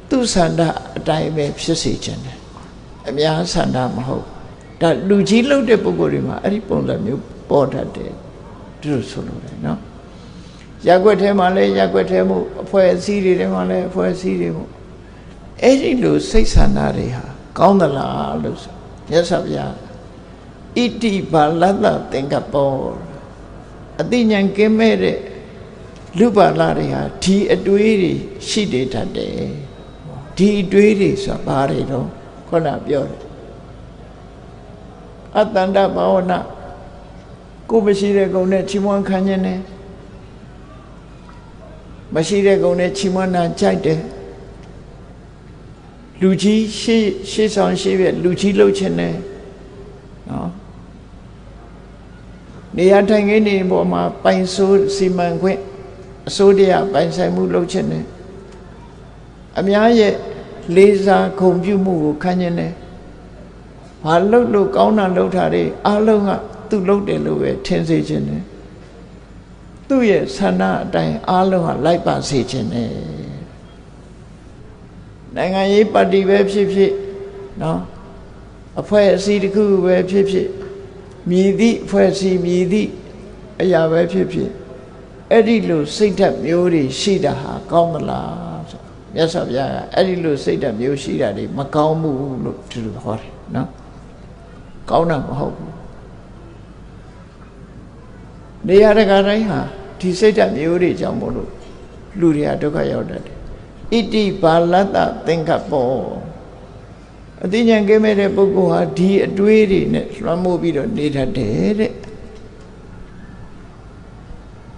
သူဆန္ဒအတိုင်းပဲဖြစ်စေခြင်းတယ်အများဆန္ဒမဟုတ်ဒါလူကြီးလုပ်တဲ့ပုဂ္ဂိုလ်တွေမှာအဲ့ဒီပုံစံမျိုးပေါ်တတ်တယ်သူတို့ဆိုလို့တယ်နော်ရက်ွက်ထဲမှာလဲရက်ွက်ထဲမှုအဖွဲ့အစည်းတွေထဲမှာလဲအဖွဲ့အစည်းတွေမှုအဲ့ဒီလိုစိတ်ဆန္ဒတွေဟာကောင်းသလားလို့ဆိုမြတ်စွာဘုရားဣတိဘာလတ္တသင်္ကပောအတိညာကင်းမဲ့တဲ့လူပါလာတွေဟာဒီအတွေးတွေရှိနေတတ်တယ်ဒီအတွေးတွေဆိုတာဘာတွေတော့ခုနပြောတယ်အတ္တန္တဘာဝနာကိုမရှိတဲ့ကုံနဲ့ချီးမွမ်းခံခြင်းနဲ့မရှိတဲ့ကုံနဲ့ချီးမွမ်းတာကြိုက်တယ်လူကြီးရှေ့ဆောင်ရှေ့ပြလူကြီးလှုပ်ခြင်းနဲ့နော်နေရာထိုင်ခင်းနေပေါ်မှာပိုင်ဆိုးစီမံခွင့်အစိုးရပိုင်ဆိုင်မှုလုပ်ခြင်းနဲ့အများရဲ့လေးစားဂုဏ်ပြုမှုကိုခံခြင်းနဲ့ဘာလှုပ်လို့ကောင်းတာလှုပ်တာတွေအားလုံးကသူ့လှုပ်တယ်လို့ပဲထင်စေခြင်းနဲ့သူ့ရဲ့ဆန္ဒအတိုင်းအားလုံးဟာလိုက်ပါစေခြင်းနဲ့နိုင်ငံရေးပါတီပဲဖြစ်ဖြစ်နော်အဖွဲ့အစည်းတစ်ခုပဲဖြစ်ဖြစ်မြည်သည့်အဖွဲ့အစည်းမြည်သည့်အရာပဲဖြစ်ဖြစ်အဲ့ဒီလိုစိတ်ဓာတ်မျိုးတွေရှိတာဟာကောင်းသလားဆိုမြတ်စွာဘုရားကအဲ့ဒီလိုစိတ်ဓာတ်မျိုးရှိတာတွေမကောင်းဘူးလို့သူတို့ဟောတယ်နော်ကောင်းတာမဟုတ်ဘူးနေရာတကာတိုင်းဟာဒီစိတ်ဓာတ်မျိုးတွေကြောင့်မို့လို့လူတွေကဒုက္ခရောက်တတ်တယ်ဣတိဘာလတ္တသင်္ကပောအသိဉာဏ်ကင်းမဲ့တဲ့ပုဂ္ဂိုလ်ဟာဒီအတွေးတွေနဲ့လွှမ်းမိုးပြီးတော့နေတတ်တယ်တဲ့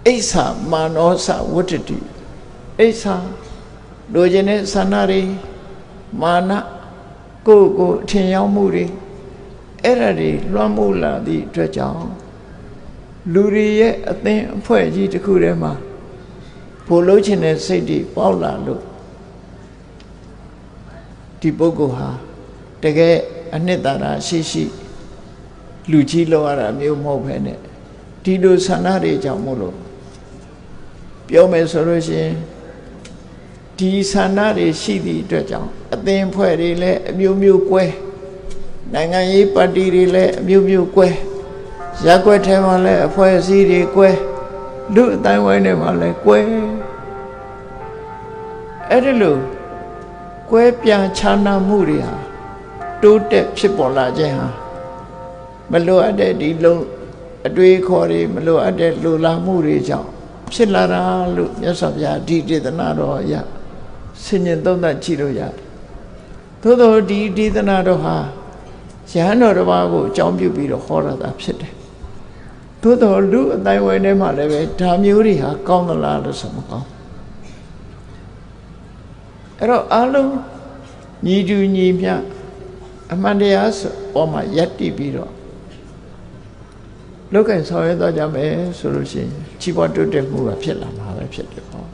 အိဆာမာနောစဝတ္တတိအိဆာလိုချင်တဲ့ဆန္ဒတွေမာနကိုယ်အထင်ရောက်မှုတွေအဲ့ဒါတွေလွှမ်းမိုးလာသည့်အတွက်ကြောင့်လူတွေရဲ့အသင်းအဖွဲ့ကြီးတစ်ခုထဲမှာဘိုလ်လုံးချင်တဲ့စိတ်တွေပေါက်လာလို့ဒီပုဂ္ဂိုလ်ဟာတကယ်အနှစ်သာရရှိလူကြီးလောက်ရတာမျိုးမဟုတ်ပဲနဲ့ဒီလိုဆန္ဒတွေကြောင့်မို့လို့ပြောမယ်ဆိုလို့ရှိရင်ဒီဆန္ဒတွေရှိသည့်အတွက်ကြောင့်အသင်းအဖွဲ့တွေလည်းအမျိုးမျိုးကွဲနိုင်ငံရေးပါတီတွေလည်းအမျိုးမျိုးကွဲရက်ွက်ထဲမှာလည်းအဖွဲ့အစည်းတွေကွဲလူအတိုင်းဝိုင်းထဲမှာလည်းကွဲအဲ့ဒီလိုကွဲပြားခြားနားမှုတွေဟာတိုးတက်ဖြစ်ပေါ်လာခြင်းဟာမလိုအပ်တဲ့ဒီလုံးအတွေးခေါ်တွေမလိုအပ်တဲ့လူလာမှုတွေကြောင့်ဖြစ်လာတာလို့မြတ်စွာဘုရားဒီဒေသနာတော်အရဆင်ញင်သုံးသပ်ကြည့်လို့ရတယ်သို့သောဒီဒေသနာတော်ဟာယဟန်တော်တစ်ပါးကိုအကြောင်းပြုပြီးတော့ဟောရတာဖြစ်တယ်သို့သောလူအတိုင်းဝိုင်းထဲမှာလည်းပဲဒါမျိုးတွေဟာကောင်းသလားလို့ဆိုမကောင်းအဲ့တော့အလုံးညီတူညီမျှအမှန်တရားပေါ်မှာယက်တည်ပြီးတော့လောကင်ဆောင်ရွက်သွားကြမယ်ဆိုလို့ရှိရင်ချီးပွားတိုးတက်မှုကဖြစ်လာမှာပဲဖြစ်တယ်ပေါ့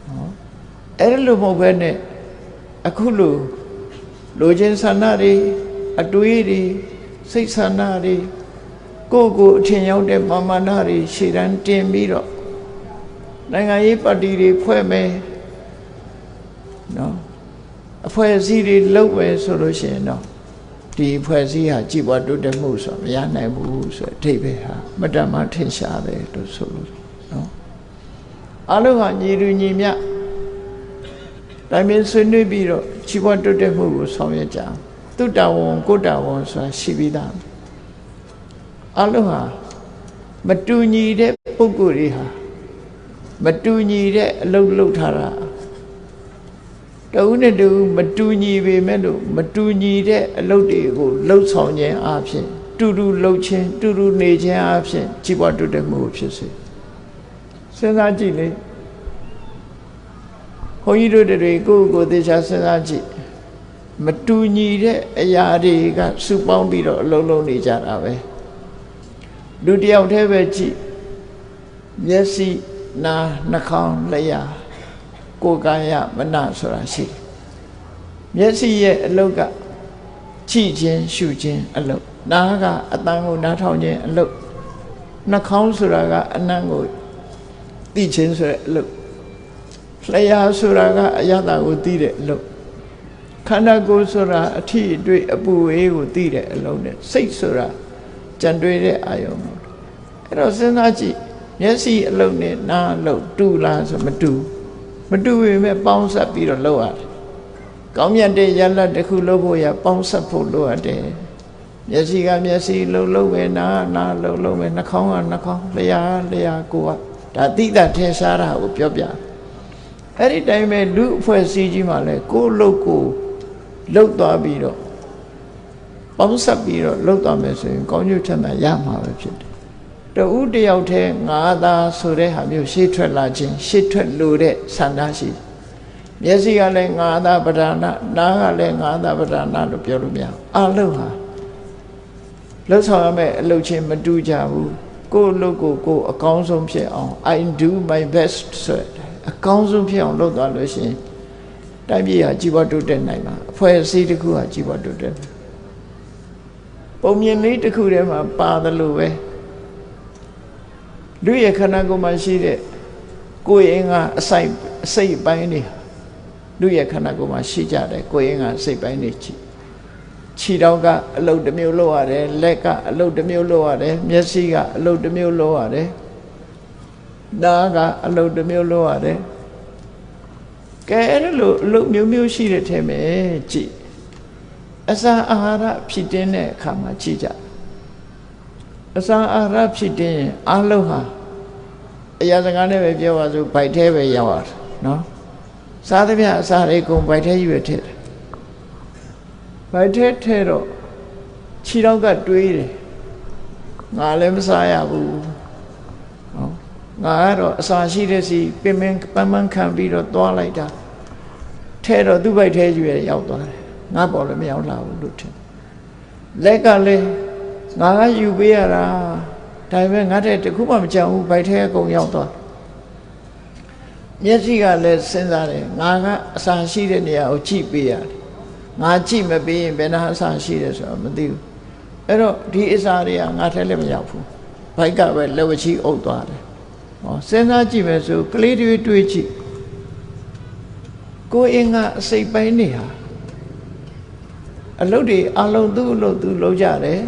နော်အဲ့ဒါလိုမဟုတ်ဘဲနဲ့အခုလိုချင်ဆန္ဒတွေအတွေးတွေစိတ်ဆန္ဒတွေကိုအထင်ရောက်တဲ့မာမာနတွေရှေ့တန်းတင်ပြီးတော့နိုင်ငံရေးပါတီတွေဖွဲ့မယ်နော်အဖွဲ့အစည်းတွေလုပ်မယ်ဆိုလို့ရှိရင်တော့ဒီအဖွဲ့အစည်းဟာကြည်ပွားတိုးတက်မှုဆိုတာမရနိုင်ဘူးဆိုတဲ့အဓိပ္ပာယ်ဟာမတ္တမထင်ရှားတယ်လို့ဆိုလို့နော်အလုံးဟာညီတူညီမျှတိုင်ပင်ဆွေးနွေးပြီးတော့ကြည်ပွားတိုးတက်မှုကိုဆောင်ရွက်ကြသူတဝန်ကိုတဝန်ဆိုတာရှိပြီးသားအလုံးဟာ မတူညီတဲ့ပုဂ္ဂိုလ်တွေဟာမတူညီတဲ့အလုပ်လုပ်ထားတာတဦးနဲ့တဦးမတူညီပေမဲ့လို့မတူညီတဲ့အလုပ်တွေကိုလှုပ်ဆောင်ခြင်းအပြင်တူတူလှုပ်ခြင်းတူတူနေခြင်းအပြင်ကြီးပွားတိုးတက်မှုဖြစ်စေစဉ်းစားကြည့်လေဘုန်းကြီးတို့တွေကိုယ်ကိုယ်သေချာစဉ်းစားကြည့်မတူညီတဲ့အရာတွေကစုပေါင်းပြီးတော့အလုံးလုံးနေကြတာပဲလူတယောက်တည်းပဲကြည့်မျက်စိနားနှာခေါင်းလျှာကိုယ်ကာယမနဆိုတာရှိတယ်မျက်စိရဲ့အလုပ်ကကြည့်ခြင်းရှုခြင်းအလုပ်နားကအတန်ကိုနားထောင်ခြင်းအလုပ်နှာခေါင်းဆိုတာကအနံ့ကိုသိခြင်းဆိုတဲ့အလုပ်လျှာဆိုတာကအရသာကိုသိတဲ့အလုပ်ခန္ဓာကိုယ်ဆိုတာအထီးအတွေ့အပူအေးကိုသိတဲ့အလုပ်နဲ့စိတ်ဆိုတာကြံတွေးတဲ့အာယုံအဲ့တော့စဉ်းစားကြည့်မျက်စိအလုပ်နဲ့နားအလုပ်တူလားဆိုမတူပေမဲ့ပေါင်းဆက်ပြီးတော့လုပ်ရတယ်ကောင်းမြတ်တဲ့ရလတ်တစ်ခုလုပ်ဖို့ရပေါင်းဆက်ဖို့လိုရတယ်မျက်စိကမျက်စိလုပ်ပဲနားလုပ်ပဲနှာခေါင်းကနှာခေါင်းလျှာကိုယ်ကဒါသိတာထင်ရှားတာကိုပြောပြအဲ့ဒီတိုင်းပဲလူအဖွဲ့အစည်းကြီးမှလည်းကိုယ်လုပ်ကိုလှုပ်သွားပြီးတော့ပေါင်းဆက်ပြီးတော့လှုပ်သွားမယ်ဆိုရင်ကောင်းကျိုးချမ်းသာရမှာပဲဖြစ်တယ်တဦးတယောက်တည်းငါးသားဆိုတဲ့ဟာမျိုးရှေ့ထွက်လာခြင်းရှေ့ထွက်လို့တဲ့ဆန္ဒရှိမျက်စိကလည်းငါးသားပဓာနနားကလည်းငါးသားပဓာနလို့ပြောလို့မရအလုံးဟာလှုပ်ဆောင်ရမယ့်အလုပ်ချင်းမတူကြဘူးကိုယ်လုပ်ကိုအကောင်းဆုံးဖြစ်အောင် I do my best ဆိုအကောင်းဆုံးဖြစ်အောင်လုပ်သွားလို့ရှိရင်တိုင်းပြည်ဟာကြီးပွားတိုးတက်နိုင်မှာအဖွဲ့အစည်းတစ်ခုဟာကြီးပွားတိုးတက်ပုံမြင်လေးတစ်ခုထဲမှာပါတယ်လို့ပဲလူရဲ့ခန္ဓာကိုယ်မှာရှိတဲ့ကိုယ်အင်္ဂါအစိတ်ပိုင်းတွေလူရဲ့ခန္ဓာကိုယ်မှာရှိကြတယ်ကိုယ်အင်္ဂါအစိတ်ပိုင်းတွေခြေထောက်ကအလုပ်တစ်မျိုးလုပ်ရတယ်လက်ကအလုပ်တစ်မျိုးလုပ်ရတယ်မျက်စိကအလုပ်တစ်မျိုးလုပ်ရတယ်နားကအလုပ်တစ်မျိုးလုပ်ရတယ်ကဲအဲ့လိုအလုပ်မျိုးရှိတဲ့ထဲမှာကြည့်အစာအာဟာရဖြစ်တဲ့အခါမှာကြည့်ကြအစာအာဟာရဖြစ်တဲ့အာလုံးဟာအရာစကားနဲ့ပဲပြောပါစို့ဗိုက်ထဲပဲရောက်ရတယ်နော်စားသမျှအစာတွေကုန်ဗိုက်ထဲကြီးပဲထည့်တယ်ဗိုက်ထဲထည့်တော့ခြေထောက်ကတွေးတယ်ငါလည်းမစားရဘူးနော်ငါကတော့အစာရှိတဲ့စီပင်ပန်းခံပြီးတော့သွားလိုက်တာထဲတော့သူ့ဗိုက်ထဲကြီးပဲရောက်သွားတယ်ငါပေါ်လည်းမရောက်လာဘူးလို့ထင်လက်ကလည်းငါကယူပေးရတာဒါပေမဲ့ငါတဲ့တခုမှမကြောက်ဘူးဗိုက်ထဲအကုန်ရောက်သွားမျက်စိကလည်းစဉ်းစားတယ်ငါကအစာရှိတဲ့နေရာကိုကြည့်ပေးရတယ်ငါကြည့်မပေးရင်ဘယ်နှအစာရှိတယ်ဆိုတော့မသိဘူးအဲ့တော့ဒီအစာတွေကငါထဲလည်းမရောက်ဘူးဗိုက်ကပဲလက်ဝချီအုပ်သွားတယ်ဟောစဉ်းစားကြည့်မယ်ဆိုကလေးတွေးကြည့်ကိုယ်အင်္ဂါအစိတ်ပိုင်းတွေဟာအလုပ်တွေအလုံးသူ့အလုပ်သူလုပ်ကြတယ်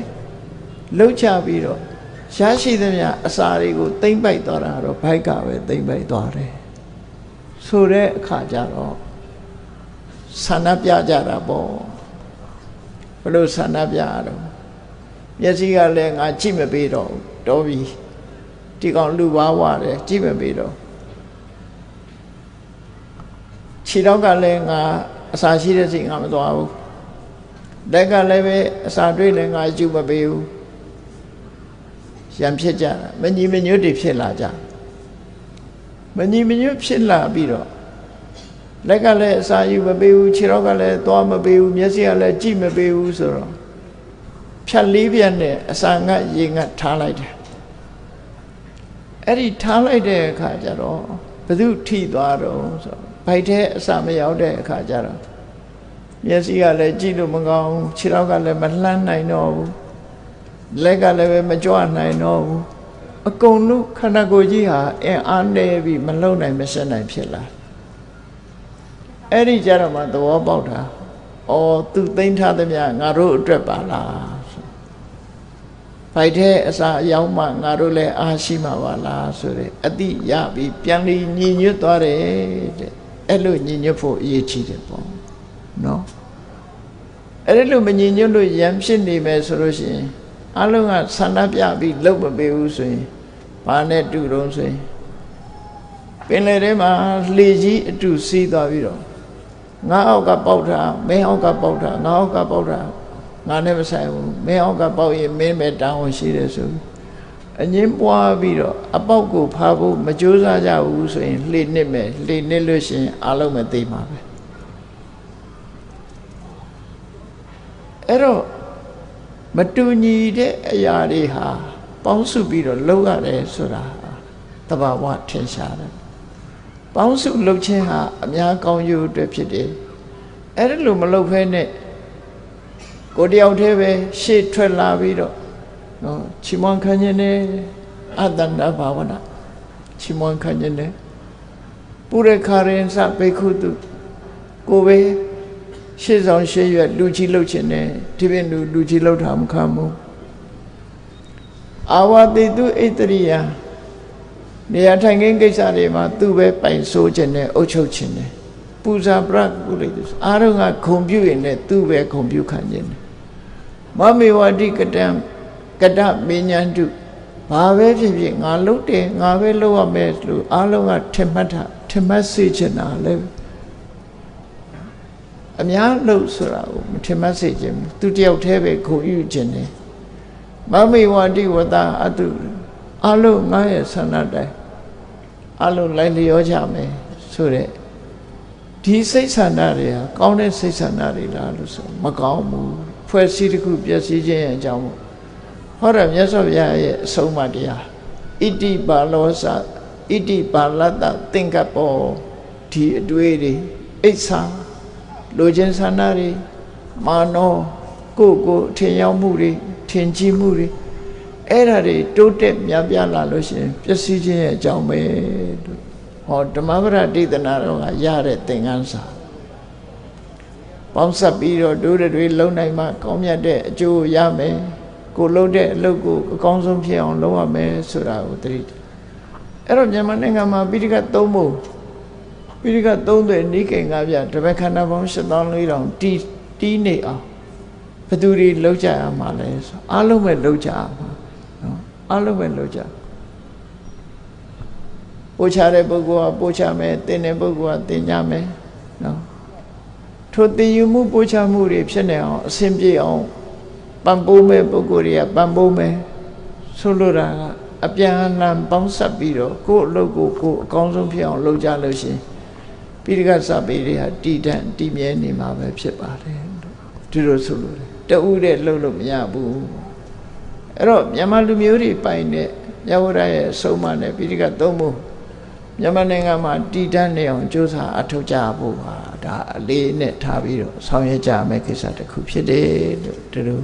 လှုပ်ချပြီးတော့ရရှိသမျှအစာတွေကိုသိမ့်ပိုက်သွားတာတော့ဘိုက်ကပဲသိမ့်ပိုက်သွားတယ်ဆိုတဲ့အခါကျတော့ဆန္ဒပြကြတာပေါ့ဘယ်လိုဆန္ဒပြရတော့မျက်စိကလည်းငါကြည့်မပေးတော့တော်ပြီဒီကောင်လူပါဝတယ်ကြည့်မပေးတော့ခြေတော့ကလည်းငါအစာရှိတဲ့စိတ်ငါမသွားဘူးလက်ကလည်းပဲအစာတွေးလည်းငါကြည့်မပေးဘူးရံဖြစ်ကြတာမညီမညွတ်တွေဖြစ်လာကြမညီမညွတ်ဖြစ်လာပြီးတော့လက်ကလည်းအစာယူမပေးဘူးခြေတော့ကလည်းသွားမပေးဘူးမျက်စိကလည်းကြည့်မပေးဘူးဆိုတော့ဖြတ်လေးပြတ်နဲ့အစာငတ်ရေငတ်ထားလိုက်တယ်အဲ့ဒီထားလိုက်တဲ့အခါကျတော့ဘသူထိသွားတော့ဆိုဗိုက်ထဲအစာမရောက်တဲ့အခါကျတော့မျက်စိကလည်းကြည့်လို့မကောင်းခြေတော့ကလည်းမလှမ်းနိုင်တော့ဘူးလက်ကလည်းပဲမကြွနိုင်တော့ဘူးအကုန်လုံးခန္ဓာကိုယ်ကြီးဟာအင်အားနေပြီးမလုံနိုင်မဆက်နိုင်ဖြစ်လာအဲ့ဒီကြတော့မှသဘောပေါက်တာဩသူသိမ့်ထားသမျှငါတို့အတွက်ပါလားဗိုက်ထဲအစာအယောင်းမှငါတို့လည်းအားရှိမှာပါလားဆိုတဲ့အတိရပြီးပြန်ပြီးညီညွတ်သွားတယ်တဲ့အဲ့လိုညီညွတ်ဖို့အရေးကြီးတယ်ပေါ့နော်အဲ့လိုမညီညွတ်လို့ရံဖြစ်နေမယ်ဆိုလို့ရှိရင်အလုံးကဆန္ဒပြပြီးလှုပ်မပေးဘူးဆိုရင် ဘာနဲ့တူတုံးဆိုရင်ပင်လယ်ထဲမှာလှေကြီးအတူစီးသွားပြီးတော့ငါအောက်ကပေါက်တာမင်းအောက်ကပေါက်တာငါအောက်ကပေါက်တာငါနဲ့မဆိုင်ဘူးမင်းအောက်ကပေါက်ရင်မင်းပဲတောင်းဝန်ရှိတယ်ဆိုအငင်းပွားပြီးတော့အပေါက်ကိုဖားဖို့မကြိုးစားကြဘူးဆိုရင်လှေနစ်မယ်လှေနစ်လို့ရှိရင်အလုံးမသိမှာပဲအဲ့တော့မတူညီတဲ့အရာတွေဟာပေါင်းစုပြီးတော့လုပ်ရတယ်ဆိုတာသဘာဝထင်ရှားတယ်ပေါင်းစုလုပ်ခြင်းဟာအများကောင်းကျိုးအတွက်ဖြစ်တယ်အဲ့ဒါလိုမလုပ်ဖဲနဲ့ကိုတယောက်တည်းပဲရှေ့ထွက်လာပြီးတော့နော်ချီးမွမ်းခံခြင်းနဲ့အတ္တန္တဘာဝနာချီးမွမ်းခံခြင်းနဲ့ပုရခရင်စဘေခုတုကိုပဲရှေ့ဆောင်ရှေ့ရွက်လူကြီးလှုပ်ခြင်းနဲ့ဒီပြင်လူကြီးလှုပ်တာမခံဘူးအာဝတိတုဣတရိယနေရာထိုင်ခင်းကိစ္စတွေမှာသူ့ပဲပိုင်ဆိုးခြင်းနဲ့အုပ်ချုပ်ခြင်းနဲ့ပူဇာပရကုလိတုအားလုံးကဂုံပြုရင်လည်းသူ့ပဲဂုံပြုခံခြင်းနဲ့မမေဝတိကတံကတမေညာတုဘာပဲဖြစ်ဖြစ်ငါလုပ်တယ်ငါပဲလုပ်ရမယ်လို့အားလုံးကထင်မှတ်စေချင်တာလေအများလို့ဆိုတာကိုမထင်မှတ်စေခြင်းသူတယောက်တည်းပဲဂုံယူခြင်းနဲ့မမေဝတိဝတ္တအတုအလုံးငါရဲ့ဆန္ဒတိုင်းအလုံးလိုက်လျောကြမယ်ဆိုတဲ့ဒီစိတ်ဆန္ဒတွေဟာကောင်းတဲ့စိတ်ဆန္ဒတွေလားလို့ဆိုမကောင်းဘူးဖွဲ့စည်းတစ်ခုပျက်စီးခြင်းရဲ့အကြောင်းမို့ဟောရမြတ်စွာဘုရားရဲ့အဆုံးအမတရားဣတိပါလောစဣတိပါလတ္တသင်္ကပ္ပောဒီအတွေ့တွေအိဋ္ဌာလိုခြင်းဆန္ဒတွေမာနောကိုထင်ရောက်မှုတွေထင်ကြီးမှုတွေအဲ့ဒါတွေတိုးတက်များပြားလာလို့ရှိရင်ပျက်စီးခြင်းရဲ့အကြောင်းပဲလို့ဟောဓမ္မပဒဒေသနာတော်ကရတဲ့သင်ခန်းစာပေါင်းစပ်ပြီးတော့တို့တွေလုံနိုင်မှကောင်းမြတ်တဲ့အကျိုးရမယ်ကိုလုပ်တဲ့အလုပ်ကိုအကောင်းဆုံးဖြစ်အောင်လုပ်ရမယ်ဆိုတာကိုသတိအဲ့တော့မြန်မာနိုင်ငံမှာပိဋက3ပုံပိဋက3သွေနိကေငါးပြတပည့်ခန္ဓာပေါင်း8400တီးနေအောင်ဘယ်သူတွေလောက်ကြရမှာလဲဆိုအားလုံးပဲလောက်ကြရမှာနော်အားလုံးပဲလောက်ကြပို့ချတဲ့ပုဂ္ဂိုလ်ကပို့ချမယ်တင်တဲ့ပုဂ္ဂိုလ်ကတင်ကြမယ်နော်ထိုတင်ယူမှုပို့ချမှုတွေဖြစ်နေအောင်အစဉ်ပြေအောင်ပံ့ပိုးမဲ့ပုဂ္ဂိုလ်တွေကပံ့ပိုးမယ်ဆိုလိုတာကအပြန်အလှန်ပေါင်းစပ်ပြီးတော့ကိုယ့်အလုပ်ကိုကိုယ်အကောင်းဆုံးဖြစ်အောင်လုပ်ကြလို့ရှိရင်ပိဋကစပေတွေဟာတည်တံ့တည်မြဲနေမှာပဲဖြစ်ပါတယ်ဒီလိုဆိုလို့တူတဲ့လှုပ်လို့မရဘူးအဲ့တော့မြန်မာလူမျိုးတွေပိုင်တဲ့မြတ်ဝရရဲ့အဆုံးအမနဲ့ပိဋက3ပုံမြန်မာနိုင်ငံမှာတည်တံ့နေအောင်ကြိုးစားအထောက်ကြဖို့ဟာဒါအလေးနဲ့ထားပြီးတော့ဆောင်ရွက်ကြမယ့်ကိစ္စတစ်ခုဖြစ်တယ်လို့ဒီလို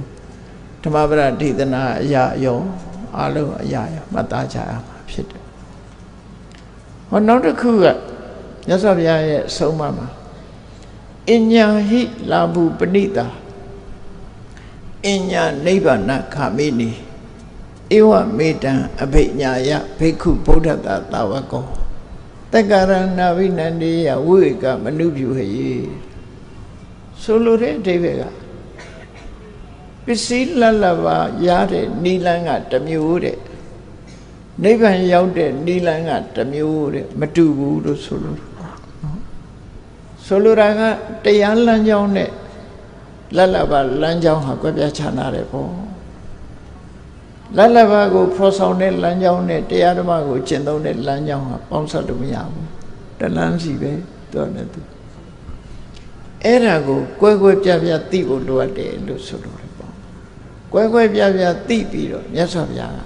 ဓမ္မပဒဒေသနာအရာရောအလုံးအရာရောမှတ်သားကြရမှာဖြစ်တယ်ဟောနောက်တစ်ခုကမြတ်စွာဘုရားရဲ့အဆုံးအမမှာအညာဟိလာဘူပဏိတာအညာနိဗ္ဗာနခာမိနိဧဝမေတံအဘိညာယဘိက္ခုဗုဒ္ဓတာသာဝကောတက္ကရဏဝိနန္ဒေယဝိဝေကမနုပြုဟေဆိုလိုတဲ့အဓိပ္ပာယ်ကပစ္စည်းလတ်လတ်ပါရတဲ့နိလန်းကတစ်မျိုးတဲ့နိဗ္ဗာန်ရောက်တဲ့နိလန်းကတစ်မျိုးတဲ့မတူဘူးလို့ဆိုလိုဆိုလိုတာကတရားလမ်းကြောင်းနဲ့လတ်လတ်ပါလမ်းကြောင်းဟာကွဲပြားခြားနာတယ်ပေါ့လတ်လတ်ပါကိုဖော်ဆောင်တဲ့လမ်းကြောင်းနဲ့တရားဓမ္မကိုကျင့်သုံးတဲ့လမ်းကြောင်းဟာပေါင်းစပ်လို့မရဘူးတလမ်းစီပဲသူနဲ့သူအဲ့ဒါကိုကွဲကွဲပြားပြားသိဖို့လိုအပ်တယ်လို့ဆိုလိုတယ်ပေါ့ကွဲကွဲပြားပြားသိပြီးတော့မြတ်စွာဘုရားက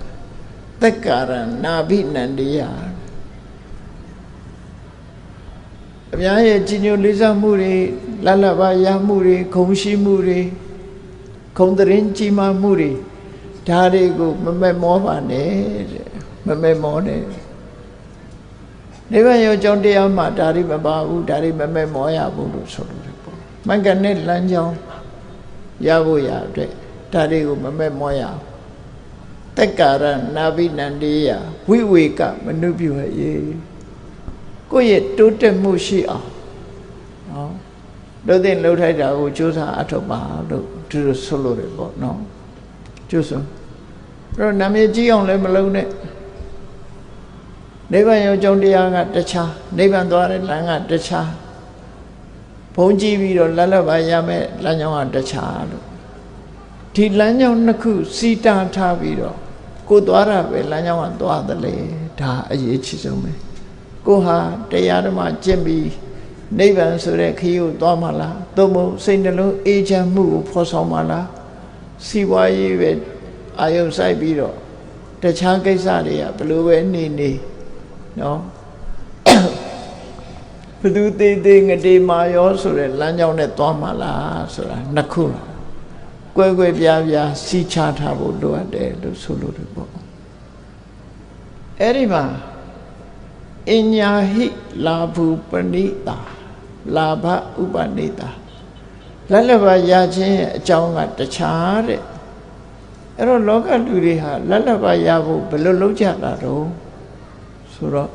သက္ကာရနာဘိနန္ဒေယအများရဲ့ကြီးညိုလေးစားမှုတွေလတ်လတ်ပါရမှုတွေခုံရှိမှုတွေခုံတရင်ကြီးမားမှုတွေဒါတွေကိုမမက်မောပါနဲ့တဲ့မမက်မောနဲ့နိဗ္ဗာန်ရောက်ကြောင်းတရားမှာဒါတွေမပါဘူးဒါတွေမမက်မောရဘူးလို့ဆိုလို့ပေါ့မင်္ဂနဲ့လမ်းကြောင်းရဖို့ရအတွက်ဒါတွေကိုမမက်မောရတက္ကာရနာဘိနန္ဒေယဝိဝေကမနုပြုဟေကိုယ့်ရဲ့တိုးတက်မှုရှိအောင်နော်လို့တဲ့လှုပ်ထိုက်တာကိုကြိုးစားအထောက်ပါလို့ဒီလိုဆိုလို့ရပေါ့နော်ကျိုးစွန်းအဲ့တော့နာမည်ကြီးအောင်လည်းမလုပ်နဲ့ နိဗ္ဗာန်ရောက်ကြောင်းတရားကတခြားနိဗ္ဗာန်သွားတဲ့လမ်းကတခြားဘုံကြည့်ပြီးတော့လက်လက်ပါရမယ်လမ်းကြောင်းကတခြားလို့ဒီလမ်းကြောင်းနှစ်ခုစီတာထားပြီးတော့ကိုသွားတာပဲလမ်းကြောင်းကသွားတယ်လေဒါအရေးကြီးဆုံးပဲကိုဟာတရားဓမ္မကျင့်ပြီးနိဗ္ဗာန်ဆိုတဲ့ခရီးကိုသွားမှလားသို့မဟုတ်စိတ်နှလုံးအေးချမ်းမှုကိုဖော်ဆောင်မှလားစီးပွားရေးပဲအာယုံစိုက်ပြီးတော့တခြားကိစ္စတွေကဘယ်လိုပဲနေနော်ဘသူသေးသေးငတေမာရောဆိုတဲ့လမ်းကြောင်းနဲ့သွားမှလားဆိုတာနှစ်ခုကွဲကွဲပြားပြားစီချထားဖို့လိုအပ်တယ်လို့ဆိုလို့တယ်ပေါ့အဲ့ဒီမှာအညာဟိလာဘူပဏိတာလာဘဥပနိတာလက်လက်ပါရခြင်းရဲ့အကြောင်းကတခြားတဲ့အဲ့တော့လောကလူတွေဟာလက်လက်ပါရဖို့ဘယ်လိုလုပ်ကြတာတော့ဆိုတော့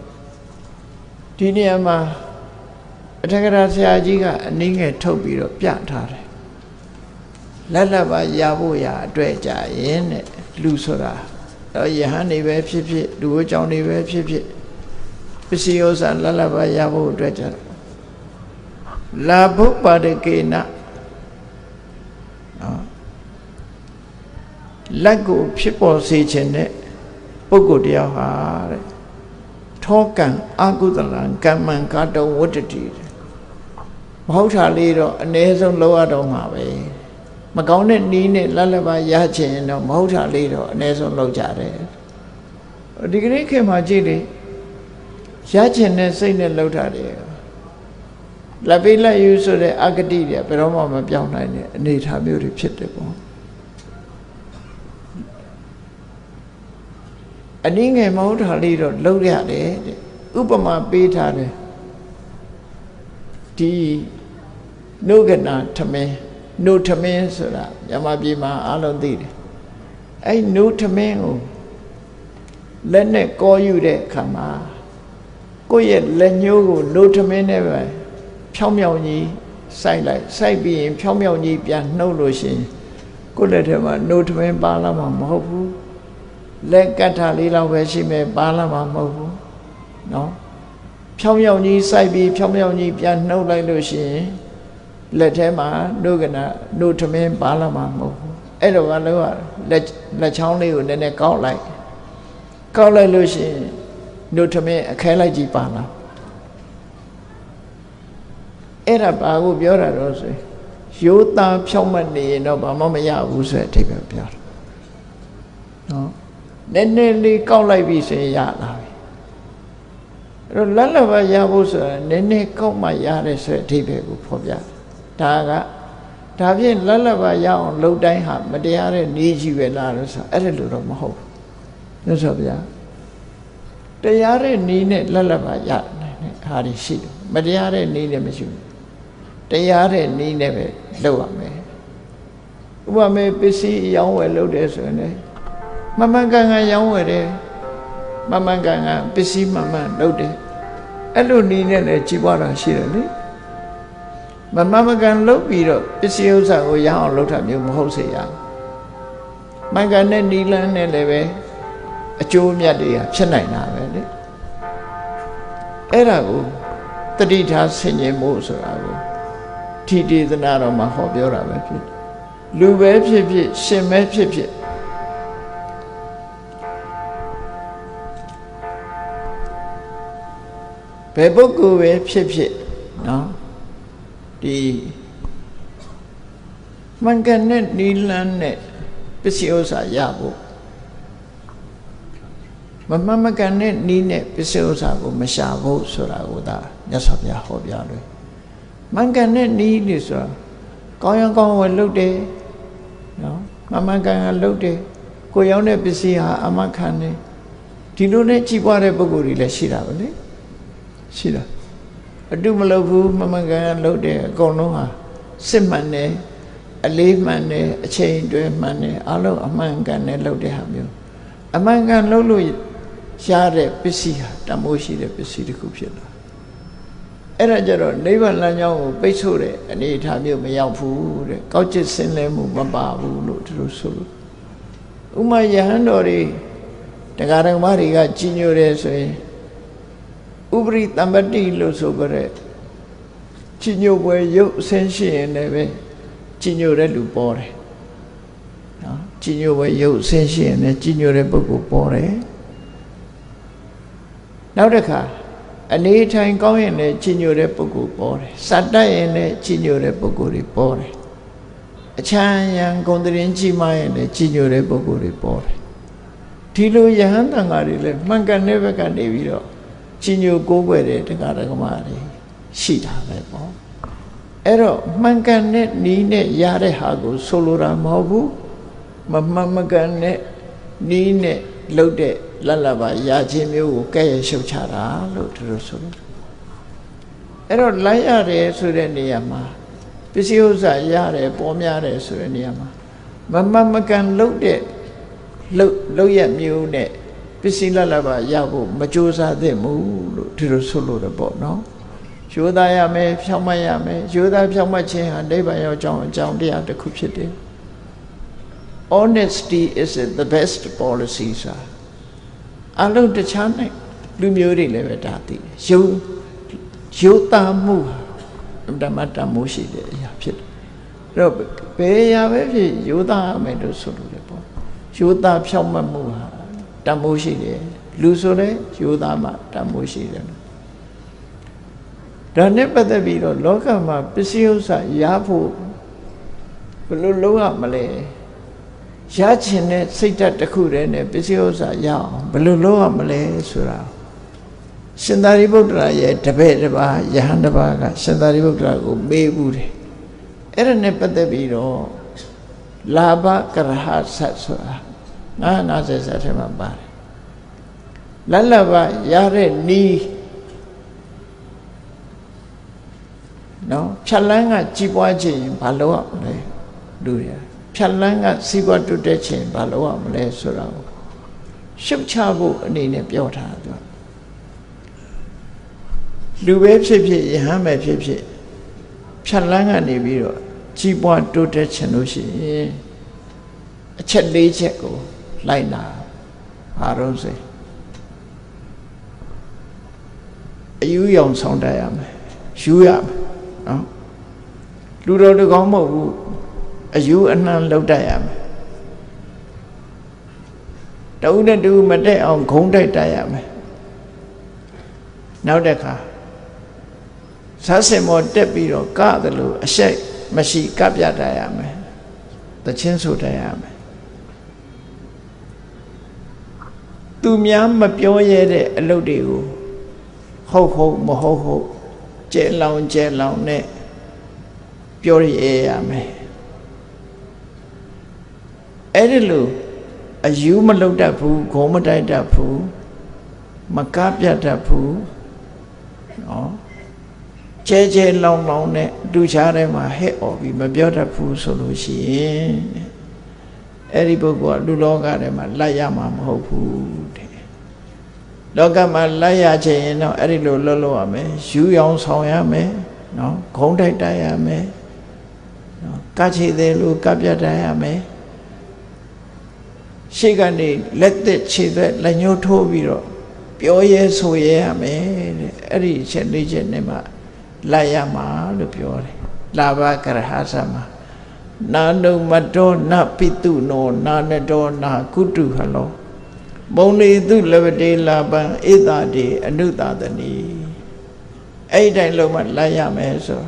ဒီနေရာမှာအထက်ကရာဆရာကြီးကအနည်းငယ်ထုတ်ပြီးတော့ပြထားတယ်လက်လက်ပါရဖို့ရအတွက်ကြရင်တဲ့လူဆိုတာတော့ယဟန်နေပဲဖြစ်ဖြစ်လူ့ကြောင့်နေပဲဖြစ်ဖြစ်ပစ္စည်းဥစ္စာလက်လက်ပါရဖို့အတွက်ကြလာဘုပ္ပါဒကေနလက်ကိုဖြစ်ပေါ်စေခြင်းနဲ့ပုဂ္ဂိုလ်တယောက်ဟာတဲ့ထောကံအာကုသလံကမ္မံကာတောဝတ္တတိမဟုတ်တာလေးတော့အ ਨੇ ဆုံးလောက်ရတော့မှာပဲမကောင်းတဲ့နီးနဲ့လက်လက်ပါရခြင်းတော့မဟုတ်တာလေးတော့အ ਨੇ ဆုံးလောက်ကြတယ်ဒီကနေ့ခေတ်မှာကြည့်လေရခြင်းနဲ့စိတ်နဲ့လောက်တာတယ်လက်ပေးလက်ယူဆိုတဲ့အဂတိတွေဘယ်တော့မှမပြောင်းနိုင်တဲ့အနေအထားမျိုးတွေဖြစ်တယ်ပေါ့အနည်းငယ်မဟုတ်တာလေးတော့လောက်ရတယ်တဲ့ဥပမာပေးထားတယ်ဒီနုကနာထမင်းနုထမင်းဆိုတာမြန်မာပြည်မှာအားလုံးသိတယ်အဲ့နုထမင်းကိုလက်နဲ့ကောယူတဲ့အခါမှာကိုယ့်ရဲ့လက်ညှိုးကိုနုထမင်းနဲ့ပဲဖြောင်းမြောင်ကြီးစိုက်လိုက်စိုက်ပြီးရင်ဖြောင်းမြောင်ကြီးပြန်နှုတ်လို့ရှိရင်ကိုယ့်လက်ထဲမှာနုထမင်းပါလာမှာမဟုတ်ဘူးလက်ကတ်ထားလေးလောက်ပဲရှိမယ်ပါလာမှာမဟုတ်ဘူးနော်ဖြောင်းမြောင်ကြီးစိုက်ပြီးဖြောင်းမြောင်ကြီးပြန်နှုတ်လိုက်လို့ရှိရင်လက်ထဲမှာနုကနာနုထမင်းပါလာမှာမဟုတ်ဘူးအဲ့တော့ကလည်းလက်ချောင်းလေးကိုနည်းနည်းကောက်လိုက်လို့ရှိရင်နုထမင်းအခဲလိုက်ကြီးပါလာအဲ့ဒါဘာကိုပြောတာတော့ဆိုရိုးသားဖြောင်းမနေရင်တော့ဘာမှမရဘူးဆိုတဲ့အဓိပ္ပာယ်ပြောတာနော်နည်းနည်းလေးကောက်လိုက်ပြီဆိုရင်ရလာပြီအဲ့တော့လက်လက်ပါရဖို့ဆိုတာနည်းနည်းကောက်မှရတယ်ဆိုတဲ့အဓိပ္ပာယ်ကိုဖော်ပြဒါဖြင့်လက်လက်ပါရအောင်လှုပ်တိုင်းဟာမတရားတဲ့နေကြီးပဲလားလို့ဆိုအဲ့ဒါလိုတော့မဟုတ်ဘူးမြတ်စွာဘုရားတရားတဲ့နေနဲ့လက်လက်ပါရနိုင်တဲ့ဟာတွေရှိတယ်မတရားတဲ့နေနဲ့မရှိဘူးတရားတဲ့နေနဲ့ပဲလုပ်ရမယ်ဥပမာပစ္စည်းရောင်းဝယ်လုပ်တယ်ဆိုရင်လည်းမမှန်ကန်ကန်ရောင်းဝယ်တယ်မမှန်ကန်ကန်ပစ္စည်းမှန်မှန်လုပ်တယ်အဲ့လိုနေနဲ့လည်းကြီးပွားတာရှိတယ်လေမမှန်ကန်လုပ်ပြီးတော့ပစ္စည်းဥစ္စာကိုရအောင်လုပ်တာမျိုးမဟုတ်စေရမှန်ကန်တဲ့နီလန်းနဲ့လည်းပဲအကျိုးအမြတ်တွေကဖြစ်နိုင်တာပဲလေအဲ့ဒါကိုတတိထားဆင်ခြင်မှုဆိုတာကိုထိဒေသနာတော်မှာဟောပြောတာပဲဖြစ်လူပဲဖြစ်ဖြစ်ရှင်ပဲဖြစ်ဖြစ်ဘယ်ပုဂ္ဂိုလ်ပဲဖြစ်ဖြစ်နော်ဒီမှန်ကန်တဲ့နီလန်းနဲ့ပစ္စည်းဥစ္စာရဖို့မမှန်ကန်တဲ့နီးနဲ့ပစ္စည်းဥစ္စာကိုမရှာဖို့ဆိုတာကိုဒါမြတ်စွာဘုရားဟောပြတယ်မှန်ကန်တဲ့နီးလို့ဆိုတာကောင်းရောင်းကောင်းဝယ်လုပ်တယ်နော်မှန်ကန်ကန်လုပ်တယ်ကိုရောင်းတဲ့ပစ္စည်းဟာအမခံတယ်ဒီလိုနဲ့ကြီးပွားတဲ့ပုဂ္ဂိုလ်တွေလည်းရှိတာပဲလေရှိတာအတုမလုပ်ဘူးမှန်ကန်ကန်လုပ်တယ်အကုန်လုံးဟာစစ်မှန်တယ်အလေးမှန်တယ်အချိန်တွဲမှန်တယ်အလုံးအမှန်ကန်နဲ့လုပ်တဲ့ဟာမျိုးအမှန်ကန်လုပ်လို့ရတဲ့ပစ္စည်းဟာတမိုးရှိတဲ့ပစ္စည်းတစ်ခုဖြစ်လာအဲ့ဒါကြတော့နိဗ္ဗာန်လမ်းကြောင်းကိုပိတ်ဆို့တဲ့အနေအထားမျိုးမရောက်ဘူးတဲ့ကောက်ကျစ်ဆင်းလဲမှုမပါဘူးလို့သူတို့ဆိုလို့ဥမာယဟန်တော်တွေတရားဓမ္မတွေကကြီးညိုတယ်ဆိုရင် ဥပရိတမ္ပတိလို့ဆိုကြတဲ့ချီညိုပွဲရုပ်အစင်းရှိရင်လည်းပဲချီညိုတဲ့လူပေါ်တယ်နော်ချီညိုပွဲရုပ်အစင်းရှိရင်လည်းချီညိုတဲ့ပုဂ္ဂိုလ်ပေါ်တယ်နောက်တစ်ခါအနေထိုင်ကောင်းရင်လည်းချီညိုတဲ့ပုဂ္ဂိုလ်ပေါ်တယ်စတတ်ရင်လည်းချီညိုတဲ့ပုဂ္ဂိုလ်တွေပေါ်တယ်အချမ်းရံဂုဏ်တရင်ကြီးမားရင်လည်းချီညိုတဲ့ပုဂ္ဂိုလ်တွေပေါ်တယ်ဒီလိုယဟန်တန်ဃာတွေလည်းမှန်ကန်တဲ့ဘက်ကနေပြီးတော့ချီညိုကိုးကွယ်တဲ့တရားဓမ္မတွေရှိတာပဲပေါ့အဲ့တော့မှန်ကန်တဲ့နီးနဲ့ရတဲ့ဟာကိုဆိုလိုတာမဟုတ်ဘူးမမှန်မကန်တဲ့နီးနဲ့လှုပ်တဲ့လတ်လတ်ပါရခြင်းမျိုးကိုကဲ့ရဲ့ရှုတ်ချတာလို့သူတို့ဆိုလို့အဲ့တော့လိုက်ရတယ်ဆိုတဲ့နေရာမှာပစ္စည်းဥစ္စာရတယ်ပေါ်များတယ်ဆိုတဲ့နေရာမှာမမှန်မကန်လှုပ်တဲ့လှုပ်ရမျိုးနဲ့ပစ္စည်းလတ်လတ်ပါရဖို့မကြိုးစားသင့်ဘူးလို့သူတို့ဆိုလို့တယ်ပေါ့နော်ရိုးသားရမယ်ဖြောင့်မတ်ရမယ်ရိုးသားဖြောင့်မတ်ခြင်းဟာနိဗ္ဗာန်ရောက်ကြောင်းအကြောင်းတရားတစ်ခုဖြစ်တယ် Honesty is the best policy ဆိုအလုံးတခြားနဲ့လူမျိုးတွေလည်းပဲဒါသိတယ်ရိုးသားမှုဓမ္မတမိုးရှိတဲ့အရာဖြစ်တယ်အဲ့တော့ဘယ်အရာပဲဖြစ်ရိုးသားရမယ်လို့ဆိုလို့လည်းပေါ့ရိုးသားဖြောင့်မတ်မှုဟာတမိုးရှိတယ်လူဆိုလည်းရိုးသားမှတမိုးရှိတယ်ဒါနဲ့ပတ်သက်ပြီးတော့လောကမှာပစ္စည်းဥစ္စာရဖို့ဘယ်လိုလုပ်ရမလဲရချင်တဲ့စိတ်ဓာတ်တစ်ခုတည်းနဲ့ပစ္စည်းဥစ္စာရအောင်ဘယ်လိုလုပ်ရမလဲဆိုတာရှင်သာရိပုတ္တရာရဲ့တပည့်တစ်ပါးယဟန်တစ်ပါးကရှင်သာရိပုတ္တရာကိုမေးဘူးတယ်အဲ့ဒါနဲ့ပတ်သက်ပြီးတော့လာဘကရဟဆတ်ဆိုတာ90ဆက်ထဲမှာပါတယ်လတ်လဘရတဲ့နီးနော်ဖြတ်လန်းကကြီးပွားခြင်းဘာလို့ရမလဲလူရဖြတ်လန်းကစီးပွားတိုးတက်ခြင်းဘာလို့ရမလဲဆိုတာကိုရှုပ်ချဖို့အနေနဲ့ပြောထားတယ်လူပဲဖြစ်ဖြစ်ယဟန်ပဲဖြစ်ဖြစ်ဖြတ်လန်းကနေပြီးတော့ကြီးပွားတိုးတက်ခြင်းလို့ရှိရင်အချက်၄ချက်ကိုလိုက်နာဘာလို့ဆိုအယူရောင်ဆောင်တတ်ရမယ်ယူရမယ်နော်လူတော်တကောင်းမဟုတ်ဘူးအယူအနှံလောက်တတ်ရမယ်တဦးနဲ့တူမတက်အောင်ဂုံးတိုက်တတ်ရမယ်နောက်တစ်ခါဇာတ်စင်မောတက်ပြီးတော့ကတယ်လို့အရှိတ်မရှိကပြတတ်ရမယ်တချင်းဆိုတတ်ရမယ်သူများမပြောရတဲ့အလုပ်တွေကိုဟုတ်မဟုတ်ကျဲလောင်နဲ့ပြောရရမယ်အဲ့ဒီလိုအယူမလုပ်တတ်ဘူးဂုံးမတိုက်တတ်ဘူးမကပြတ်တတ်ဘူးနော်ကျဲလောင်နဲ့တူချားထဲမှာဟဲ့អော်ပြီးမပြောတတ်ဘူးဆိုလို့ရှိရင်အဲ့ဒီပုဂ္ဂိုလ်ကလူလောကထဲမှာလိုက်ရမှာမဟုတ်ဘူးတဲ့လောကမှာလိုက်ရခြင်းရင်တော့အဲ့ဒီလိုလုပ်ရမယ်ယူရောင်ဆောင်ရမယ်နော်ဂုံးတိုက်တတ်ရမယ်နော်ကချေတယ်လို့ကပြတ်တတ်ရမယ်ရှေ့ကနေလက်သက်ခြေသက်လက်ညှိုးထိုးပြီးတော့ပြောရဲဆိုရဲရမယ်တဲ့အဲ့ဒီချက်၄ချက်နဲ့မှလိုက်ရမှာလို့ပြောတယ်လာဘကရဟသမနာနုမတောနပိတုနောနာနတောနာကုတုဟလောမုံနေတုလဝတေလာပံဧတာတိအနုတသနီအဲ့ဒီတိုင်းလုံးမှလိုက်ရမယ်ဆို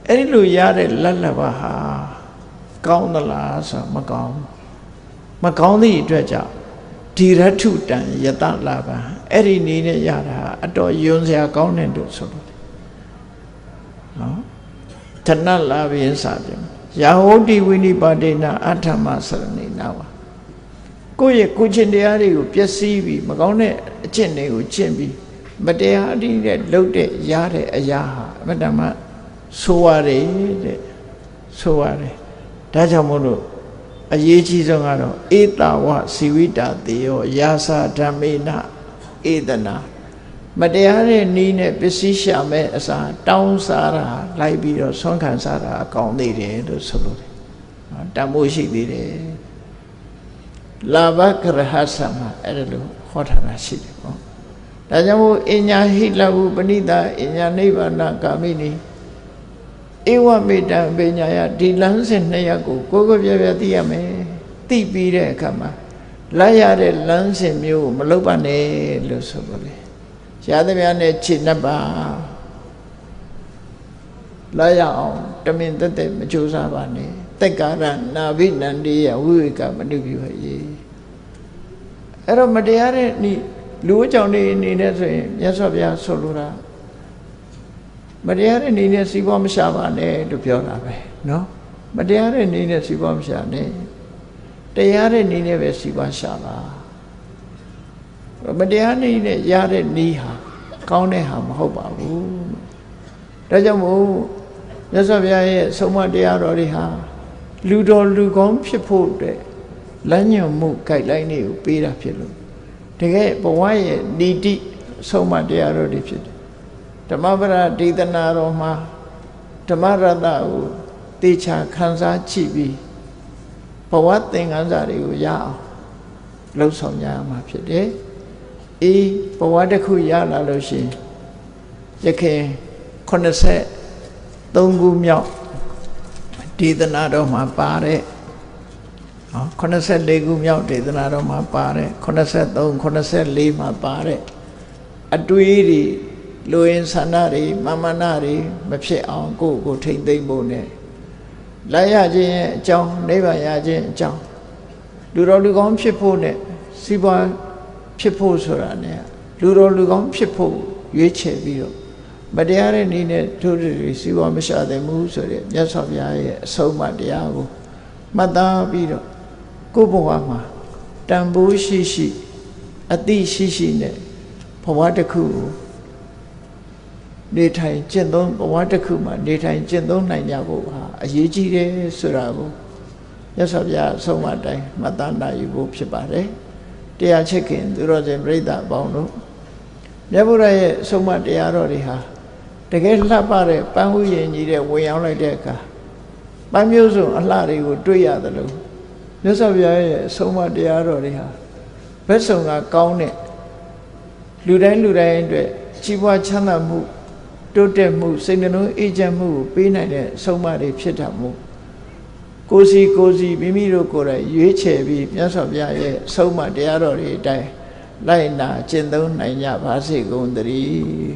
အဲ့ဒီလိုရတဲ့လက်လဘဟာကောင်းသလားဆိုမကောင်းသည့်အတွက်ကြောင့်ဒီရထုတံယတလာပံအဲ့ဒီနည်းနဲ့ရတာအတော်ယွန်းစရာကောင်းတယ်လို့ဆိုလို့နော်ဌနလာဘိစာပြန်ယာဟောတိဝိနိပါဒေနအထမစရဏိနာဝကိုယ့်ရဲ့ကိုချင်းတရားတွေကိုပျက်စီးပြီးမကောင်းတဲ့အကျင့်တွေကိုကျင့်ပြီးမတရားအတိနဲ့လှုပ်တဲ့ရတဲ့အရာဟာအမတ္တမဆိုးရတယ်တဲ့ဆိုးရတယ်ဒါကြောင့်မို့လို့အရေးကြီးဆုံးကတော့ဧတဝစီဝိတာတေယောယာစာဓမ္မေနဧတနာမတရားတဲ့နီးနဲ့ပစ္စည်းရှာမဲ့အစားတောင်းစားတာလိုက်ပြီးတော့ဆွမ်းခံစားတာအကောင်းသေးတယ်လို့ဆိုလို့တယ်တမိုးရှိသေးတယ်လာဘကရဟသမအဲ့ဒါလို့ဟောထားတာရှိတယ်ပေါ့ ဒါကြောင့်မို့အညာဟိလဝပဏိတာအညာနိဗ္ဗာနကာမိနိဧဝမေတ္တံပညာယဒီလမ်းစဉ်နှစ်ရပ်ကိုကိုယ်ကိုယ်ပြပြသိရမယ်သိပြီးတဲ့အခါမှာလိုက်ရတဲ့လမ်းစဉ်မျိုးကိုမလုပ်ပါနဲ့လို့ဆိုပါလေရသမျှနဲ့ခြေနှပ်ပါလိုက်ရအောင်တမင်တက်တက်မကြိုးစားပါနဲ့တက်ကာရနာဘိနန္ဒီယဝိဝေကမနုပြုဟေအဲ့တော့မတရားတဲ့လူအကြောင်းတွေအနေနဲ့ဆိုရင်မြတ်စွာဘုရားဆိုလိုတာမတရားတဲ့နေနဲ့စီးပွားမရှာပါနဲ့လို့ပြောတာပဲเนาะမတရားတဲ့နေနဲ့စီးပွားမရှာနဲ့တရားတဲ့နေနဲ့ပဲစီးပွားရှာပါမတရားနေနဲ့ရတဲ့နေဟာကောင်းတဲ့ဟာမဟုတ်ပါဘူးဒါကြောင့်မို့မြတ်စွာဘုရားရဲ့ဆုံးမတရားတော်တွေဟာလူတော်လူကောင်းဖြစ်ဖို့တဲ့လမ်းညွှန်မှု guideline တွေကိုပေးတာဖြစ်လို့တကယ်ဘဝရဲ့ဏီတိဆုံးမတရားတော်တွေဖြစ်တယ်ဓမ္မပဒဒေသနာတော်မှာဓမ္မရတ္တကိုတေချာခန်းစားကြည့်ပြီးဘဝသင်္ကန်းစာတွေကိုရအောင်လှုပ်ဆောင်ကြရမှာဖြစ်တယ်အေးဘဝတစ်ခုရလာလို့ရှိရင်ယခင်83ခုမြောက်ဒေသနာတော်မှာပါတဲ့84ခုမြောက်ဒေသနာတော်မှာပါတဲ့83 84မှာပါတဲ့အတွေးတွေလူရင်းဆန္ဒတွေမာနတွေမဖြစ်အောင်ကိုယ့်ကိုထိမ့်သိမ့်ဖို့ ਨੇ လိုက်ရခြင်းရဲ့အကြောင်းနိဗ္ဗာန်ရခြင်းအကြောင်းလူတော်လူကောင်းဖြစ်ဖို့ ਨੇ စီးပွားဖြစ်ဖို့ဆိုတာ ਨੇ လူတော်လူကောင်းဖြစ်ဖို့ရွေးချယ်ပြီးတော့မတရားတဲ့နည်းနဲ့တို့တွေစီးပွားမရှာသင့်ဘူးဆိုတဲ့မြတ်စွာဘုရားရဲ့အဆုံးအမတရားကိုမှတ်သားပြီးတော့ကိုယ့်ဘဝမှာတန်ဖိုးရှိရှိအသိရှိရှိနဲ့ဘဝတစ်ခုကိုနေထိုင်ကျင့်သုံးဘဝတစ်ခုမှာနေထိုင်ကျင့်သုံးနိုင်ကြဖို့ဟာအရေးကြီးတယ်ဆိုတာကိုမြတ်စွာဘုရားအဆုံးအမတိုင်းမှတ်သားနိုင်ဖို့ဖြစ်ပါတယ်တရားချစ်ခင်သူတော်စင်ပြိဿအပေါင်းတို့မြတ်ဗုဒ္ဓရဲ့အဆုံးအမတရားတော်တွေဟာတကယ်လှပတဲ့ပန်းဥယျာဉ်ကြီးတဲ့ဝင်ရောက်လိုက်တဲ့အခါပန်းမျိုးစုံအလှတွေကိုတွေ့ရတယ်လို့မြတ်စွာဘုရားရဲ့အဆုံးအမတရားတော်တွေဟာဘက်စုံကကောင်းတဲ့လူတိုင်းအတွက်ကြီးပွားချမ်းသာမှုတိုးတက်မှုစိတ်နှလုံးအေးချမ်းမှုကိုပေးနိုင်တဲ့အဆုံးအမတွေဖြစ်တာမို့ကိုစီမိမိတို့ကိုယ်တိုင်ရွေးချယ်ပြီးမြတ်စွာဘုရားရဲ့အဆုံးအမတရားတော်တွေအတိုင်းလိုက်နာကျင့်သုံးနိုင်ကြပါစေကုန်သတည်း